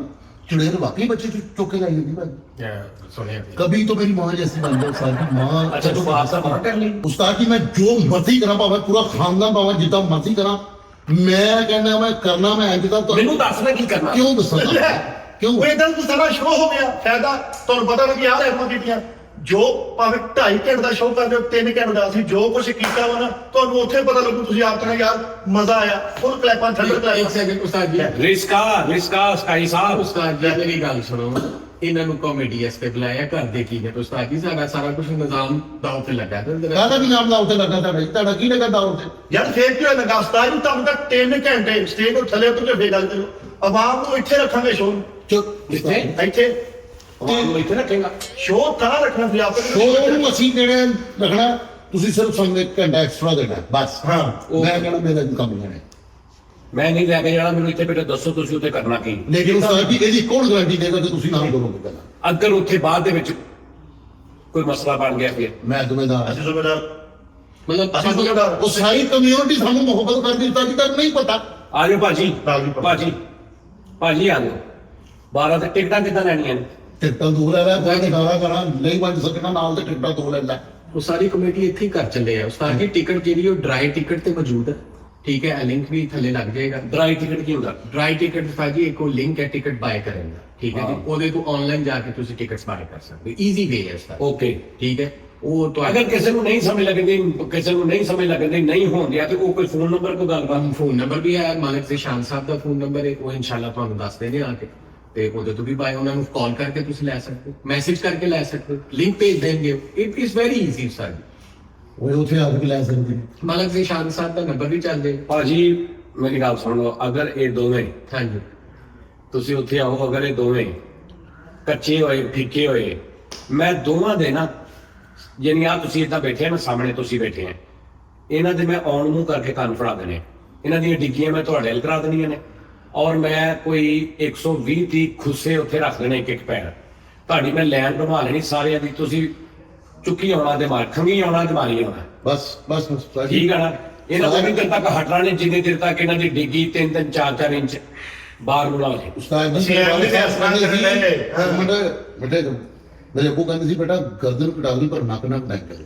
चुड़ैल वाकई बच्चे चौके लाई होगी भाई ਸੁਣਿਆ कभी तो मेरी माँ जैसी बन जाए उस्ताद की माँ ਅੱਛਾ ਤੂੰ ਬਾਪ ਦਾ ਬਾਹਰ ਕਰ ਲਈ उस्ताद जी मैं जो मर्जी करा पावे पूरा खानदान पावे जितना मर्जी करा मैं कहना मैं करना मैं इंज दा तो ਮੈਨੂੰ ਦੱਸ ਨਾ ਕੀ ਕਰਨਾ क्यों दसा क्यों ਉਹ ਇਦਾਂ ਤਾਂ ਸਾਰਾ ਸ਼ੋਅ ਹੋ ਗਿਆ ਫਾਇਦਾ ਤੁਹਾਨੂੰ ਪਤਾ ਲੱਗ ਯਾਰ ਐਫਮਾਂ ਕੀਤੀਆਂ ਜੋ ਭਾਵੇਂ 2.5 ਘੰਟੇ ਦਾ ਸ਼ੋਅ ਕਰਦੇ ਹੋ 3 ਘੰਟੇ ਦਾ ਅਸੀਂ ਜੋ ਕੁਝ ਕੀਤਾ ਵਾ ਨਾ ਤੁਹਾਨੂੰ ਉੱਥੇ ਪਤਾ ਲੱਗੂ ਤੁਸੀਂ ਆਪ ਕਹਿਣਾ ਯਾਰ ਮਜ਼ਾ ਆਇਆ ਫੁੱਲ ਕਲੈਪਾਂ ਥੰਡਰ ਇੱਕ ਕਲੈਪਾਂ ਸੈਕਿੰਡ ਉਸਤਾਦ ਜੀ ਰਿਸਕਾ ਸਕਾਈ ਸਾਹਿਬ ਉਸਤਾਦ ਜੀ ਮੇਰੀ ਗੱਲ ਸੁਣੋ ਇਹਨਾਂ ਨੂੰ ਕਾਮੇਡੀ ਐਸਪੇ ਬੁਲਾਇਆ ਕਰਦੇ ਕੀ ਨੇ ਉਸਤਾਦ ਜੀ ਸਾਡਾ ਸਾਰਾ ਕੁਝ ਨਿਜ਼ਾਮ ਦਾਅ ਤੇ ਲੱਗਾ ਤੇ कहता भी नाम लाओ ते लगा ਤੁਹਾਡਾ ਕੀ ਲੱਗਾ ਦਾਉ ਤੇ ਯਾਰ ਫੇਰ ਕੀ ਹੋਇਆ ਲਗਾ ਉਸਤਾਦ ਜੀ ਤੁਹਾਨੂੰ ਤਾਂ 3 ਘੰਟੇ ਸਟੇਜ ਤੋਂ ਥੱਲੇ ਉਤਰ ਕੇ ਫੇਰ ਗੱਲ ਕਰੋ ਆਵਾਮ ਨੂੰ ਇੱਥੇ ਰੱਖਾਂਗੇ ਸ਼ੋਅ ਚੁੱਪ ਕਿੱਥੇ? ਇੱਥੇ ਉਹ ਇੱਥੇ ਰੱਖੇਗਾ ਸ਼ੋਅ ਤਾਂ ਰੱਖਣਾ ਸੀ ਆਪੇ ਉਹਨੂੰ ਅਸੀਂ ਕਿਹੜੇ ਰੱਖਣਾ ਤੁਸੀਂ ਸਿਰਫ ਸਾਨੂੰ 1 ਘੰਟਾ ਐਕਸਟਰਾ ਦੇਣਾ ਬਸ ਹਾਂ ਮੈਂ ਕਹਿੰਦਾ ਮੇਰਾ ਕੰਮ ਜਾਣੇ ਮੈਂ ਨਹੀਂ ਲੈ ਕੇ ਜਾਣਾ ਮੈਨੂੰ ਇੱਥੇ ਬੇਟਾ ਦੱਸੋ ਤੁਸੀਂ ਉੱਥੇ ਕਰਨਾ ਕੀ ਲੇਕਿਨ ਉਸਤਾਦ ਜੀ ਇਹਦੀ ਕੌਣ ਗਾਰੰਟੀ ਦੇਗਾ ਕਿ ਤੁਸੀਂ ਨਾਮ ਦੋਗੇ ਪਹਿਲਾਂ ਅਗਰ ਉੱਥੇ ਬਾਅਦ ਦੇ ਵਿੱਚ ਕੋਈ ਮਸਲਾ ਬਣ ਗਿਆ ਫਿਰ ਮੈਂ ਜ਼ਿੰਮੇਦਾਰ ਅਸੀਂ ਜ਼ਿੰਮੇਦਾਰ ਮਤਲਬ ਅਸੀਂ ਜ਼ਿੰਮੇਦਾਰ ਉਹ ਸਾਰੀ ਕਮਿਊਨਿਟੀ ਸਾਨੂੰ ਮੁਹੱਬਤ ਕਰਦੀ ਤਾਂ ਜੀ ਤੱਕ ਨਹੀਂ ਪਤਾ ਆ ਜਾਓ ਭਾਜੀ ਭਾਜੀ। ਭਾਜੀ ਆ ਜਾਓ 12 ਤੇ ਟਿਕਟਾਂ ਕਿੱਦਾਂ ਲੈਣੀਆਂ ਨੇ ਟਿਕਟਾਂ ਦੂਰ ਲੈ ਲੈ ਕੋਈ ਗਾਣਾ ਕਰਾਂ ਨਹੀਂ ਬਣ ਸਕਣਾ ਨਾਲ ਤੇ ਟਿਕਟਾਂ ਦੋ ਲੈ ਲੈ ਉਹ ਸਾਰੀ ਕਮੇਟੀ ਇੱਥੇ ਹੀ ਕਰ ਚੱਲੇ ਆ ਉਸਤਾਦ ਜੀ ਟਿਕਟ ਜਿਹੜੀ ਉਹ ਡਰਾਈ ਟਿਕਟ ਤੇ ਮੌਜੂਦ ਹੈ ਠੀਕ ਹੈ ਲਿੰਕ ਵੀ ਥੱਲੇ ਲੱਗ ਜਾਏਗਾ ਡਰਾਈ ਟਿਕਟ ਕੀ ਹੁੰਦਾ ਡਰਾਈ ਟਿਕਟ ਉਸਤਾਦ ਜੀ ਇੱਕ ਉਹ ਲਿੰਕ ਹੈ ਟਿਕਟ ਬਾਏ ਕਰਨ ਦਾ ਠੀਕ ਹੈ ਜੀ ਉਹਦੇ ਤੋਂ ਆਨਲਾਈਨ ਜਾ ਕੇ ਤੁਸੀਂ ਟਿਕਟਸ ਬਾਏ ਕਰ ਸਕਦੇ ਹੋ ਈਜ਼ੀ ਵੇ ਹੈ ਉਸਤਾਦ ਓਕੇ ਠੀਕ ਹੈ ਉਹ ਅਗਰ ਕਿਸੇ ਨੂੰ ਨਹੀਂ ਸਮਝ ਲੱਗਦੀ ਕਿਸੇ ਨੂੰ ਨਹੀਂ ਸਮਝ ਲੱਗਦੀ ਨਹੀਂ ਹੋਣ ਦਿਆ ਤੇ ਉਹ ਕੋਈ ਫੋਨ ਨੰਬਰ ਕੋਈ ਗੱਲਬਾਤ ਫੋਨ ਨੰਬਰ ਵੀ ਹੈ ਮਾਲਕ ਜ਼ੀਸ਼ਾਨ ਸਾਹਿਬ ਦਾ ਫੋਨ ਨੰਬਰ ਹੈ ਉਹ ਇਨਸ਼ਾਅੱਲਾ ਤੁਹਾਨੂੰ ਦੱਸ ਦੇਣੇ ਆ ਕੇ ਤੇ ਉਹਦੇ ਤੋਂ ਵੀ ਬਾਏ ਉਹਨਾਂ ਨੂੰ ਕਾਲ ਕਰਕੇ ਤੁਸੀਂ ਲੈ ਸਕਦੇ ਹੋ ਮੈਸੇਜ ਕਰਕੇ ਲੈ ਸਕਦੇ ਹੋ ਲਿੰਕ ਭੇਜ ਦੇਣਗੇ it is very easy sir ਉਹ ਉੱਥੇ ਆ ਕੇ ਲੈ ਸਕਦੇ ਮਾਲਕ ਜ਼ੀਸ਼ਾਨ ਸਾਹਿਬ ਦਾ ਨੰਬਰ ਵੀ ਚੱਲ ਜਾਏ ਭਾਜੀ ਮੇਰੀ ਗੱਲ ਸੁਣ ਲਓ ਅਗਰ ਇਹ ਦੋਵੇਂ ਹਾਂਜੀ ਤੁਸੀਂ ਉੱਥੇ ਆਓ ਅਗਰ ਇਹ ਦੋਵੇਂ ਕੱਚੇ ਹੋਏ ਫਿੱਕੇ ਹੋਏ, ਮੈਂ ਦੋਵਾਂ ਦੇ ਨਾ ਜਿਹੜੀਆਂ ਤੁਸੀਂ ਇੱਦਾਂ ਬੈਠੇ ਆ ਨਾ ਸਾਹਮਣੇ ਤੁਸੀਂ ਬੈਠੇ ਆ, ਇਹਨਾਂ ਦੇ ਮੈਂ ਔਨ ਮੂੰਹ ਕਰਕੇ ਕੰਨ ਫੜਾ ਦੇਣੇ, ਇਹਨਾਂ ਦੀਆਂ ਡਿੱਗੀਆਂ ਮੈਂ ਤੁਹਾਡੇ ਨਾਲ ਕਰਾ ਦੇਣੀਆਂ ਨੇ, ਔਰ ਮੈਂ ਕੋਈ 120 30 ਖੁੱਸੇ ਉੱਥੇ ਰੱਖ ਦੇਣੇ ਇੱਕ ਪੈਰ, ਤੁਹਾਡੀ ਮੈਂ ਲੈਣ ਬਣਾ ਲੈਣੀ ਸਾਰਿਆਂ ਦੀ, ਤੁਸੀਂ ਚੁੱਕੀ ਆਉਣਾ ਤੇ ਮਾਰ ਖੰਗੀ ਆਉਣਾ ਤੇ ਮਾਰੀ ਆਉਣਾ, ਬਸ ਉਸਤਾਦ ਜੀ ਠੀਕ ਹੈ ਨਾ। ਇਹਨਾਂ ਨੂੰ ਵੀ ਦਿਨ ਤੱਕ ਹਟਣਾ ਨਹੀਂ, ਜਿੰਨੇ ਦਿਨ ਤੱਕ ਇਹਨਾਂ ਦੀ ਡਿੱਗੀ 3 3 4 4 ਇੰਚ ਬਾਹਰ ਨੂੰ ਨਾ ਹੋ ਜਾਏ। ਉਸਤਾਦ ਜੀ ਅਸੀਂ ਐਵੇਂ ਦੇ ਅਸਰਾਂ ਕਰਨ ਡਏ। ਬੇਟੇ ਮੇਰੇ ਅੱਬੂ ਕਹਿੰਦੇ ਸੀ ਬੇਟਾ ਗਰਦਨ ਕਟਾਉਣੀ ਪਰ ਨੱਕ ਨਾ ਕਟਾਈ ਕਰਨੀ,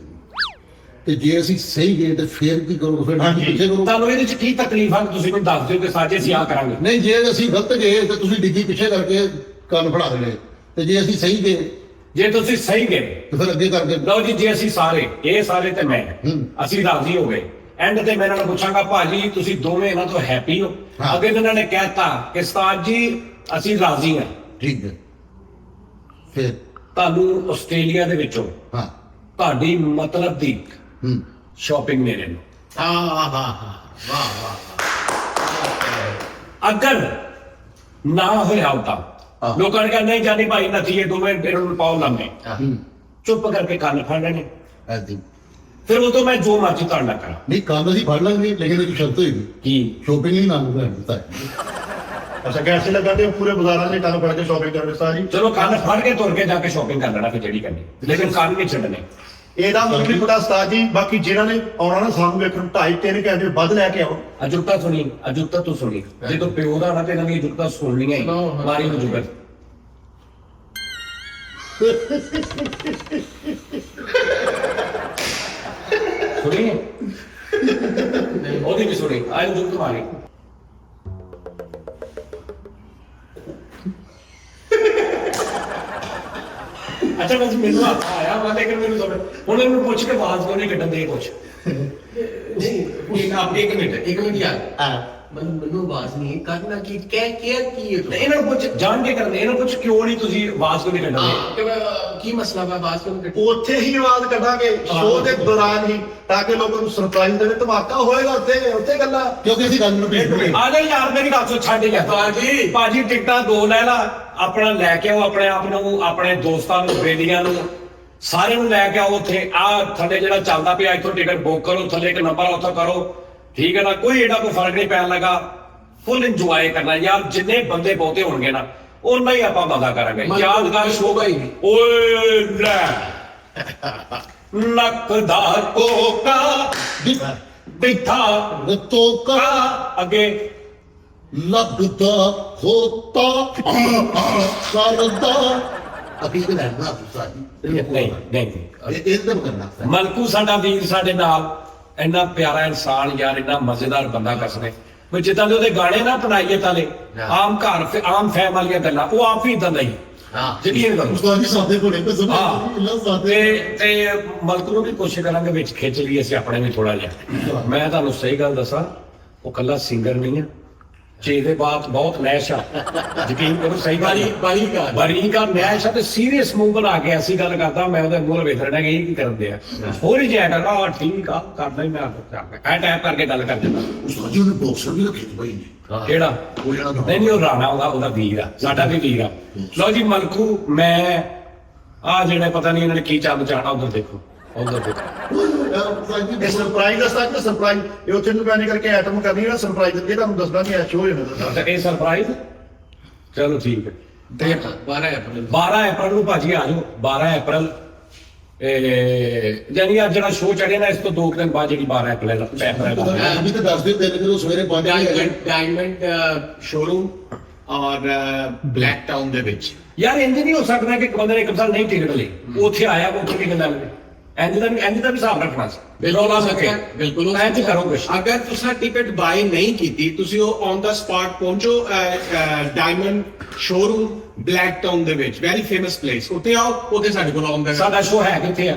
ਤੇ ਜੇ ਅਸੀਂ ਸਹੀ ਗਏ ਤੇ ਫੇਰ ਕੀ ਕਰੋਗੇ, ਫਿਰ ਹਾਂਜੀ। ਪਿੱਛੇ ਕਰੋ। ਤੁਹਾਨੂੰ ਇਹਦੇ ਚ ਕੀ ਤਕਲੀਫ ਆ ਤੁਸੀਂ ਮੈਨੂੰ ਦੱਸ ਦਿਓ ਕਿ ਸਾਜੇ ਅਸੀਂ ਆ ਕਰਾਂਗੇ। ਨਹੀਂ ਜੇ ਅਸੀਂ ਗਲਤ ਗਏ ਤੇ ਤੁਸੀਂ ਡਿੱਗੀ ਪਿੱਛੇ ਕਰਕੇ ਕੰਨ ਫੜਾ ਦੇਣੇ, ਤੇ ਜੇ ਅਸੀਂ ਸਹੀ ਗਏ ਜੇ ਤੁਸੀਂ ਸਹੀ ਗਏ ਤੇ ਫਿਰ ਅੱਗੇ ਕਰਕੇ ਲਓ ਜੀ, ਜੇ ਅਸੀਂ ਸਾਰੇ ਇਹ ਸਾਰੇ ਤੇ ਮੈਂ ਅਸੀਂ ਰਾਜ਼ੀ ਹੋ ਗਏ, ਐਂਡ ਤੇ ਮੈਂ ਇਹਨਾਂ ਨੂੰ ਪੁੱਛਾਂਗਾ ਭਾਜੀ ਤੁਸੀਂ ਦੋਵੇਂ ਇਹਨਾਂ ਤੋਂ ਹੈਪੀ ਹੋ? ਹਾਂ। ਅੱਗੇ ਇਹਨਾਂ ਨੇ ਕਹਿਤਾ ਕਿ ਉਸਤਾਦ ਜੀ ਅਸੀਂ ਰਾਜ਼ੀ ਹਾਂ, ਠੀਕ ਹੈ, ਫਿਰ ਤੁਹਾਨੂੰ ਆਸਟ੍ਰੇਲੀਆ ਦੇ ਵਿੱਚੋਂ ਹਾਂ ਤੁਹਾਡੀ ਮਤਲਬ ਦੀ ਸ਼ਾਪਿੰਗ ਮੇਰੇ ਨੂੰ, ਵਾਹ ਵਾਹ ਅਗਰ ਨਾ ਹੋਇਆ ਤਾਂ ਹਾਂ। ਲੋਕਾਂ ਨੇ ਕਿਹਾ ਨਹੀਂ ਜਾਨੀ ਭਾਈ ਨਥੀ ਇਹ ਦੋਵੇਂ ਇਹਨਾਂ ਨੂੰ ਪਾਓ ਲੰਮੇ, ਚੁੱਪ ਕਰਕੇ ਕੰਨ ਫੜ ਲੈਣੇ, ਐਦੀ ਫਿਰ ਉਹ ਤੋਂ ਮੈਂ ਜੋ ਮਰਜ਼ੀ ਤੁਹਾਡੇ ਨਾਲ ਕਰਾਂ। ਨਹੀਂ ਕੰਮ ਅਸੀਂ ਫੜ ਲਾਂਗੇ, ਲੇਕਿਨ ਇੱਕ ਸ਼ਰਤ ਹੋਏਗੀ, ਕੀ? ਸ਼ੋਪਿੰਗ ਨਹੀਂ ਨਾਮ ਕਰ ਦਿੱਤਾ ਅੱਛਾ ਕੈਸੇ ਲਗਾਉਂਦੇ ਹੋ ਪੂਰੇ ਬਾਜ਼ਾਰਾਂ ਦੇ ਕੰਨ ਫੜ ਕੇ ਸ਼ਾਪਿੰਗ ਕਰਨ ਉਸਤਾਦ ਜੀ? ਚਲੋ ਕੰਨ ਫੜ ਕੇ ਤੁਰ ਕੇ ਜਾ ਕੇ ਸ਼ਾਪਿੰਗ ਕਰ ਲੈਣਾ ਫਿਰ ਜਿਹੜੀ ਕਰਨੀ, ਲੇਕਿਨ ਕੰਨ ਨਹੀਂ ਛੱਡਣੇ। ਇਹਦਾ ਮਤਲਬ ਵੀ ਪਤਾ ਉਸਤਾਦ ਜੀ, ਬਾਕੀ ਜਿਹਨਾਂ ਨੇ ਆਉਣਾ ਨਾ ਸਾਨੂੰ ਵੇਖਣ 2.5 3 ਘੰਟੇ ਵੱਧ ਲੈ ਕੇ ਆਓ। ਅਜੁਕਤਾ ਸੁਣੀ, ਅਜੁਕਤਾ ਤੂੰ ਸੁਣੀ, ਜੇ ਤੂੰ ਪਿਓ ਦਾ ਨਾ ਤੇ ਇਹਨਾਂ ਦੀ ਅਜੁਕਤਾ ਸੁਣਨੀ ਹੈ ਮਾਰੀ ਨੂੰ ਜੁਗਤ। ਸੁਣੀ ਉਹਦੀ ਵੀ ਸੁਣੀ, ਆਈ ਨੂੰ ਜੁਗਤ ਮਾਰੀ। ਅੱਛਾ ਬਸ ਮੈਨੂੰ ਹੱਥ ਆਇਆ ਵਾ, ਲੇਕਿਨ ਮੈਨੂੰ ਸਮਝ ਹੁਣ ਇਹਨੂੰ ਪੁੱਛ ਕੇ ਆਵਾਜ਼ ਕਿਉਂ ਨਹੀਂ ਕੱਢਣ ਦੇ ਕੁਛ। ਇੱਕ ਮਿੰਟ ਯਾਰ, ਮੈਨੂੰ ਆਵਾਜ਼ ਨਹੀਂ ਕਰਨਾ ਕੀ ਕੀ ਤੇ ਇਹਨਾਂ ਨੂੰ ਪੁੱਛ ਜਾਣ ਕੇ ਕਰਦੇ, ਇਹਨਾਂ ਨੂੰ ਪੁੱਛ ਕਿਉਂ ਨਹੀਂ ਤੁਸੀਂ ਆਵਾਜ਼ ਕਿਉਂ ਨਹੀਂ ਕੱਢਦੇ? ਕੀ ਮਸਲਾ ਵਾ ਆਵਾਜ਼ ਕਿਉਂ ਉੱਥੇ ਹੀ ਆਵਾਜ਼ ਕੱਢਾਂਗੇ ਸ਼ੋਅ ਦੇ ਦੌਰਾਨ ਹੀ, ਤਾਂ ਕਿ ਲੋਕਾਂ ਨੂੰ ਸਰਪ੍ਰਾਈਜ਼ ਦੇਵੇ, ਧਮਾਕਾ ਹੋਏਗਾ ਉੱਥੇ ਗੱਲਾਂ। ਕਿਉਂਕਿ ਅਸੀਂ ਗੱਲ ਨੂੰ ਭੇਜਦੇ ਆ ਜਾ ਯਾਰ ਮੇਰੀ ਗੱਲ ਸੁਣ, ਛੱਡ ਯਾਰ ਭਾਜੀ। ਭਾਜੀ ਟਿਕਟਾਂ 2 ਲੈ ਲਾ, ਆਪਣਾ ਲੈ ਕੇ ਆਓ ਆਪਣੇ ਆਪ ਨੂੰ, ਆਪਣੇ ਦੋਸਤਾਂ ਨੂੰ, ਬੇਲੀਆਂ ਨੂੰ, ਸਾਰਿਆਂ ਨੂੰ ਲੈ ਕੇ ਆਓ ਉੱਥੇ। ਆ ਥੱਲੇ ਜਿਹੜਾ ਚੱਲਦਾ ਪਿਆ ਇੱਥੋਂ ਟਿਕਟ ਬੁੱਕ ਕਰੋ, ਥੱਲੇ ਇੱਕ ਨੰਬਰ ਉੱਥੋਂ ਕਰੋ, ਠੀਕ ਹੈ ਨਾ, ਕੋਈ ਇਹਦਾ ਕੋਈ ਫਰਕ ਨਹੀਂ ਪੈਣ ਲੱਗਾ। ਫੁੱਲ ਇੰਜੋਏ ਕਰਨਾ ਯਾਰ, ਜਿੰਨੇ ਬੰਦੇ ਬਹੁਤੇ ਹੋਣਗੇ ਨਾ ਉਹਨਾਂ ਹੀ ਆਪਾਂ ਮਜ਼ਾ ਕਰਾਂਗੇ। ਯਾਦਗਾਰ ਸ਼ੋਅ ਭਾਈ। ਓਏ ਲੈ ਨੱਕ ਦਾ ਕੋਕਾ ਬਿਠਾ ਰਤੋ ਕਾ ਅੱਗੇ ਲੱਗਦਾ ਹੋਤਾ ਕਰਦਾ ਅਭੀ ਤੇ ਲੈਣਾ ਉਸਤਾਦ ਜੀ ਨਹੀਂ ਇਹ ਤਾਂ ਕਰਨਾ ਮਲਕੂ ਸਾਡਾ ਵੀਰ ਸਾਡੇ ਨਾਲ, ਇੰਨਾ ਪਿਆਰਾ ਇਨਸਾਨ ਯਾਰ, ਇੰਨਾ ਮਜ਼ੇਦਾਰ ਬੰਦਾ ਕਸਨੇ ਵੀ ਜਿੱਦਾਂ ਦੇ ਉਹਦੇ ਗਾਣੇ ਨਾ ਬਣਾਈਏ ਤਾਲੇ ਆਮ ਘਰ ਆਮ ਫੈਮ ਵਾਲੀਆਂ ਗੱਲਾਂ, ਉਹ ਆਪ ਹੀ ਇਦਾਂ ਦਾ ਹੀ। ਯਕੀਨ ਕਰੋ ਉਸਤਾਦ ਜੀ ਸਾਦੇ ਕੋਲੇ ਤੇ ਹਾਂ। ਜ਼ਬਾਨ ਸਾਦੇ ਤੇ ਮਲਕੂ ਨੂੰ ਵੀ ਕੋਸ਼ਿਸ਼ ਕਰਾਂਗੇ ਵਿੱਚ ਖਿੱਚ ਲਈਏ ਅਸੀਂ ਆਪਣੇ ਵੀ ਥੋੜਾ ਜਿਹਾ। ਮੈਂ ਤੁਹਾਨੂੰ ਸਹੀ ਗੱਲ ਦੱਸਾਂ, ਉਹ ਕੱਲਾ ਸਿੰਗਰ ਨਹੀਂ ਹੈ, ਚੇਦੇ ਬਾਤ ਬਹੁਤ ਨੈਸ਼ ਆ, ਯਕੀਨ ਕਰੋ ਸਹੀ ਗੱਲ ਬਰੀਕਾ ਨੈਸ਼ ਆ, ਤੇ ਸੀਰੀਅਸ ਮੂਵ ਬਣਾ ਕੇ ਐਸੀ ਗੱਲ ਕਰਦਾ ਮੈਂ ਉਹਦੇ ਮੂੰਹ ਵੇਖ ਰਿਹਾ ਕਿ ਇਹ ਕੀ ਕਰਦੇ ਆ, ਹੋਰ ਹੀ ਜਾਇਆ ਕਰਦਾ ਆ ਠੀਕ ਆ ਕਰਦਾ ਹੀ ਮੈਂ ਐ ਟੈਪ ਕਰਕੇ ਗੱਲ ਕਰ ਦਿੰਦਾ। ਉਸਤਾਦ ਜੀ ਉਹਨੇ ਬਾਕਸਰ ਵੀ ਰੱਖੇ ਨੇ ਭਾਈ ਨੇ ਕਿਹੜਾ? ਉਹ ਜਿਹੜਾ ਨਹੀਂ ਉਹ ਰਾਣਾ ਉਹਦਾ ਵੀਰ ਆ, ਸਾਡਾ ਵੀ ਵੀਰ ਆ। ਲਓ ਜੀ ਮਲਕੂ, ਮੈਂ ਆ ਜਿਹੜੇ ਪਤਾ ਨਹੀਂ ਇਹਨਾਂ ਨੇ ਕੀ ਚੰਦ ਚਾਣਾ, ਉਧਰ ਦੇਖੋ ਉਧਰ ਦੇਖੋ। ਇਹ ਸਰਪ੍ਰਾਈਜ਼ ਦਾ ਸਟਾਕ, ਸਰਪ੍ਰਾਈਜ਼ ਇਹ ਉੱਥੇ ਨੂੰ ਪੈਣੀ ਕਰਕੇ ਆਈਟਮ ਕਰਨੀ ਹੈ ਸਰਪ੍ਰਾਈਜ਼, ਇਹ ਤੁਹਾਨੂੰ ਦੱਸਣਾ ਨਹੀਂ, ਸ਼ੋਅ ਹੀ ਹੁੰਦਾ। ਤੇ ਇਹ ਸਰਪ੍ਰਾਈਜ਼ ਚਲੋ ਠੀਕ ਹੈ। ਤੇ 12 ਅਪ੍ਰੈਲ 12 ਅਪ੍ਰੈਲ ਨੂੰ ਭਾਜੀ ਆ ਜਾਓ। 12 ਅਪ੍ਰੈਲ ਜਾਨੀ ਅੱਜ ਜਿਹੜਾ ਸ਼ੋਅ ਚੜਿਆ ਨਾ, ਇਸ ਤੋਂ 2 ਦਿਨ ਬਾਅਦ ਜਿਹੜੀ 12 ਅਪ੍ਰੈਲ ਦਾ ਅਭੀ ਤਾਂ ਦੱਸ ਦਿਓ 3 ਕਿਲੋ ਸਵੇਰੇ 5 ਵਜੇ ਡਾਇਮੰਡ ਸ਼ੋਰੂਮ ਔਰ ਬਲੈਕ ਟਾਊਨ ਦੇ ਵਿੱਚ। ਯਾਰ ਇੰਜ ਨਹੀਂ ਹੋ ਸਕਦਾ ਕਿ ਬੰਦੇ ਨੇ ਇੱਕ ਸਾਲ ਨਹੀਂ ਟਿਕਟ ਲਈ, ਉੱਥੇ ਆਇਆ ਉੱਥੇ ਵੀ ਗੱਲਾਂ ਨੇ, ਇੰਜ ਦਾ ਵੀ ਹਿਸਾਬ ਰੱਖਣਾ ਸੀ। ਰੌਲਾ ਸਕੇ ਬਿਲਕੁਲ ਇੰਜ ਕਰੋ ਕੁਛ। ਅਗਰ ਤੁਸੀਂ ਟਿਕਟ ਬਾਈ ਨਹੀਂ ਕੀਤੀ, ਤੁਸੀਂ ਉਹ ਔਨ ਦਾ ਸਪਾਟ ਪਹੁੰਚੋ ਡਾਇਮੰਡ ਸ਼ੋਰੂਮ ਬਲੈਕ ਟਾਊਨ ਦੇ ਵਿੱਚ, ਵੈਰੀ ਫੇਮਸ ਪਲੇਸ। ਉੱਥੇ ਆਓ, ਉੱਥੇ ਸਾਡੇ ਕੋਲ ਆਉਂਦਾ ਸਾਡਾ ਸ਼ੋਅ ਹੈ ਕਿੱਥੇ ਆ?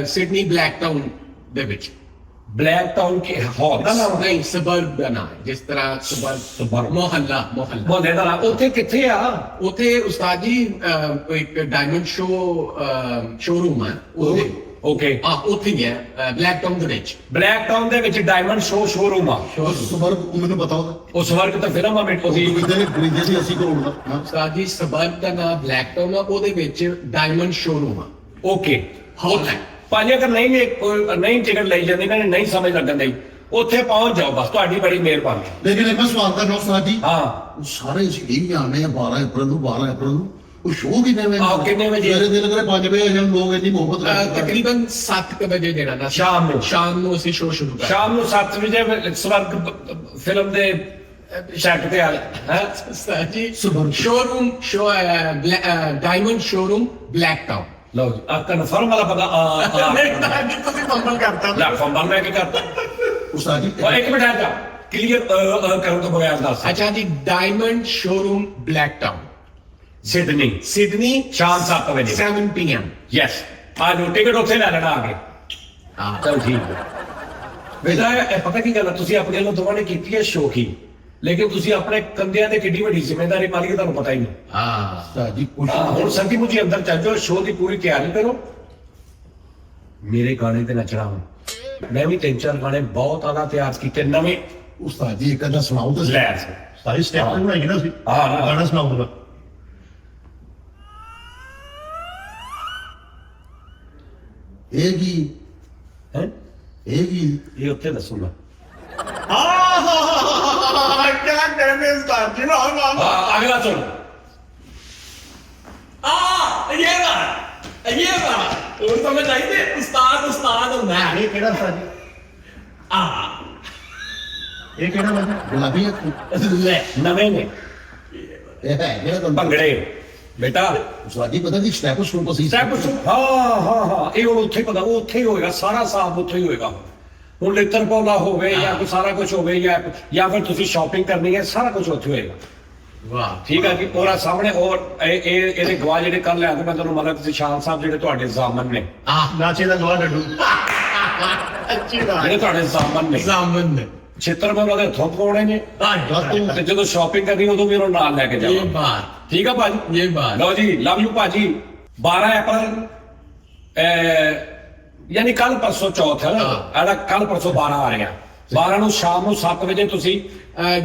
ਸਿਡਨੀ ਬਲੈਕ ਟਾਊਨ ਦੇ ਵਿੱਚ। ਬਲੈਕ ਟਾਊਨ ਕੇ ਹਾਲ ਦਾ ਨਾਮ ਨਹੀਂ, ਸਬਰਬ ਦਾ ਨਾਮ ਹੈ, ਜਿਸ ਤਰ੍ਹਾਂ ਸਬਰਬ ਮੁਹੱਲਾ ਬੋਲੇ ਦਾ ਨਾਮ। ਉੱਥੇ ਕਿੱਥੇ ਆ? ਉੱਥੇ ਉਸਤਾਦ ਜੀ ਇੱਕ ਡਾਇਮੰਡ ਸ਼ੋਰੂਮ ਹੈ, ਓਕੇ ਉੱਥੇ ਹੀ ਹੈ ਬਲੈਕ ਟਾਊਨ ਦੇ ਵਿੱਚ। ਬਲੈਕ ਟਾਊਨ ਦੇ ਵਿੱਚ ਡਾਇਮੰਡ ਸ਼ੋਰੂਮ ਆ। ਸਵਰਗ ਮੈਨੂੰ ਪਤਾ ਉਹਦਾ ਉਹ ਸਵਰਗ ਤਾਂ ਫਿਲਮ ਆ ਮੇਟੋ ਦੀ। ਖਰੀਦੇ ਸੀ 80 ਕਰੋੜ ਦਾ ਹਾਂ। ਉਸਤਾਦ ਜੀ ਸਬਰਬ ਦਾ ਨਾਮ ਬਲੈਕ ਟਾਊਨ ਆ, ਉਹਦੇ ਵਿੱਚ ਡਾਇਮੰਡ ਸ਼ੋਰੂਮ ਆ। Okay Hotline। ਭਾਜੀ ਅਗਰ ਨਹੀਂ ਟਿਕਟ ਲਈ ਜਾਂਦੀ ਇਹਨਾਂ ਨੇ ਨਹੀਂ ਸਮਝ ਲੱਗਣ ਦੀ, ਉੱਥੇ ਪਹੁੰਚ ਜਾਓ ਬਸ, ਤੁਹਾਡੀ ਬੜੀ ਮਿਹਰਬਾਨੀ। ਲੇਕਿਨ ਇੱਕ ਮੈਂ ਸਵਾਲ ਕਰਨਾ ਉਸਤਾਦ ਜੀ, ਹਾਂ ਉਹ ਸਾਰੇ ਅਸੀਂ ਇਹ ਆਣੇ ਆ 12 ਅਪ੍ਰੈਲ ਨੂੰ ਉਹ ਸ਼ੋਅ ਕਿੰਨੇ ਵਜੇ ਆਹ, ਕਿੰਨੇ ਵਜੇ? ਮੇਰੇ ਦਿਲ ਕਰੇ 5 ਵਜੇ ਜਦ ਲੋਕ ਇੰਨੀ ਮੁਹੱਬਤ ਕਰਦੇ ਆ। ਤਕਰੀਬਨ 7 ਵਜੇ ਜਿਹੜਾ ਨਾ ਸ਼ਾਮ ਨੂੰ ਅਸੀਂ ਸ਼ੋਅ ਸ਼ੁਰੂ ਕਰਦੇ ਸ਼ਾਮ ਨੂੰ 7 ਵਜੇ ਸਵਰਗ ਫਿਲਮ ਦੇ ਸੈੱਟ ਤੇ ਆ ਹੈ। ਉਸਤਾਦ ਜੀ suburb. Showroom diamond showroom Blacktown. ਲਓ ਜੀ ਆ ਕਨਫਰਮ ਵਾਲਾ ਪਤਾ ਨਹੀਂ ਤੁਸੀਂ ਫੰਬਲ ਕਰਤਾ। ਲੈ ਫੰਬਲ ਮੈਂ ਕੀ ਕਰਤਾ। ਉਸਤਾਦ ਜੀ ਉਹ ਇੱਕ ਮਿੰਟ ਆ ਜਾ ਕਲੀਅਰ ਕਰਨ ਤੋਂ ਬਗੈਰ ਦੱਸ। ਅੱਛਾ ਜੀ, diamond showroom black town, Sydney ਸ਼ਾਮ ਸ਼ਾਮ 7 ਵਜੇ 7 PM। ਯੈਸ ਆ ਜੋ ਟਿਕਟ ਉੱਥੇ ਲੈ ਲੈਣਾ ਆ ਕੇ। ਹਾਂ ਚਲ ਠੀਕ ਹੈ ਬੇਟਾ, ਇਹ ਪਤਾ ਕੀ ਗੱਲ ਹੈ, ਤੁਸੀਂ ਆਪਣੇ ਵੱਲੋਂ ਦੋਵਾਂ ਨੇ ਕੀਤੀ ਹੈ ਸ਼ੌਕੀ, ਲੇਕਿਨ ਤੁਸੀਂ ਆਪਣੇ ਕੰਧਿਆਂ ਤੇ ਕਿੱਡੀ ਵੱਡੀ ਜ਼ਿੰਮੇਵਾਰੀ ਪਾ ਲਈ ਤੁਹਾਨੂੰ ਪਤਾ ਹੀ ਨਹੀਂ। ਹਾਂ ਉਸਤਾਦ ਜੀ ਕੁਛ ਹੁਣ ਸੰਤੀ ਮੁਝੇ ਅੰਦਰ ਚੱਲ ਜਾਓ, ਸ਼ੋਅ ਦੀ ਪੂਰੀ ਤਿਆਰੀ ਕਰੋ, ਮੇਰੇ ਗਾਣੇ ਤੇ ਨੱਚਣਾ ਹੁਣ। ਮੈਂ ਵੀ 3-4 ਗਾਣੇ ਬਹੁਤ ਆਲਾ ਤਿਆਰ ਕੀਤੇ ਨਵੇਂ। ਉਸਤਾਦ ਜੀ ਇੱਕ ਅੱਧਾ ਸੁਣਾਓ ਤਾਂ ਲੈ ਸਾਰੀ ਸਟੈਪ ਬਣਾਈ ਨਾ ਸੀ। ਹਾਂ। ਗਾਣਾ ਸੁਣਾਉਂਗਾ। ਇਹ ਕੀ ਹੈ ਇਹ ਕੀ ਇਹ ਉੱਥੇ ਦੱਸੂਗਾ। ਕੀ ਕਹਿੰਦੇ ਉਸਤਾਦ ਜੀ ਨਾ ਅਗਲਾ ਸੁਣ। ये बात और समझ आई थी, उस्ताद और मैं। ਇਹ ਕਿਹੜਾ ਉਸਤਾਦ ਜੀ? ਇਹ ਕਿਹੜਾ ਵਜਾ? ਗੁਲਾਬੀ ਅੱਖ ਲੈ ਨਵੇਂ ਨੇ ਇਹ ਹੈ ਜਿਹੜਾ ਤੁਹਾਨੂੰ ਭੰਗੜੇ ਬੇਟਾ। ਉਸਤਾਦ ਜੀ ਪਤਾ ਨਹੀਂ ਸਟੈਪ ਸ਼ੁਰੂ ਸੀ ਸਭ ਕੁਝ ਹਾਂ ਇਹ ਹੁਣ ਉੱਥੇ ਪਤਾ, ਉਹ ਉੱਥੇ ਹੀ ਹੋਏਗਾ, ਸਾਰਾ ਸਾਫ ਉੱਥੇ ਹੀ ਹੋਏਗਾ। ਹੁਣ ਲਿੱਤਰ ਪੌਲਾ ਹੋਵੇ ਜਾਂ ਕੋਈ ਸਾਰਾ ਕੁਝ ਹੋਵੇ ਜਾਂ ਫਿਰ ਤੁਸੀਂ ਸ਼ਾਪਿੰਗ ਕਰਨੀ ਹੈ, ਸਾਰਾ ਕੁਝ ਉੱਥੇ ਹੋਏਗਾ। वाह ਠੀਕ ਹੈ ਜੀ। ਔਰ ਸਾਹਮਣੇ ਔਰ ਇਹਦੇ ਗਵਾਹ ਜਿਹੜੇ ਕੱਲ ਲਿਆ ਤੇ ਮੈਂ ਤੁਹਾਨੂੰ ਮਤਲਬ ਤੁਸੀਂ ਸ਼ਾਨ ਸਾਹਿਬ ਜਿਹੜੇ ਤੁਹਾਡੇ ਜ਼ਾਮਨ ਨੇ, ਨਾਚੇ ਦਾ ਗਵਾ ਡੱਡੂ। ਅੱਛੀ ਬਾਤ। ਜਿਹੜੇ ਤੁਹਾਡੇ ਜ਼ਾਮਨ ਨੇ, जामुन ਛਿੱਤਰ ਮੈਂ ਉਹਨਾਂ ਦੇ ਹੱਥੋਂ ਪਵਾਉਣੇ ਨੇ, ਤੂੰ ਤੇ ਜਦੋਂ ਸ਼ਾਪਿੰਗ ਕਰਨੀ ਉਦੋਂ ਵੀ ਉਹਨੂੰ ਨਾਲ ਲੈ ਕੇ ये ਜਾਓ। बात ਠੀਕ ਆ ਭਾਜੀ। ये बात ਲਓ ਜੀ, ਲਵ ਯੂ ਭਾਜੀ। 12 ਅਪ੍ਰੈਲ ਯਾਨੀ ਕੱਲ ਪਰਸੋਂ ਚੌਥ ਹੈ ਨਾ, ਕੱਲ ਪਰਸੋਂ 12 ਆ ਰਿਹਾ। 12 ਨੂੰ ਸ਼ਾਮ ਨੂੰ 7 ਵਜੇ ਤੁਸੀਂ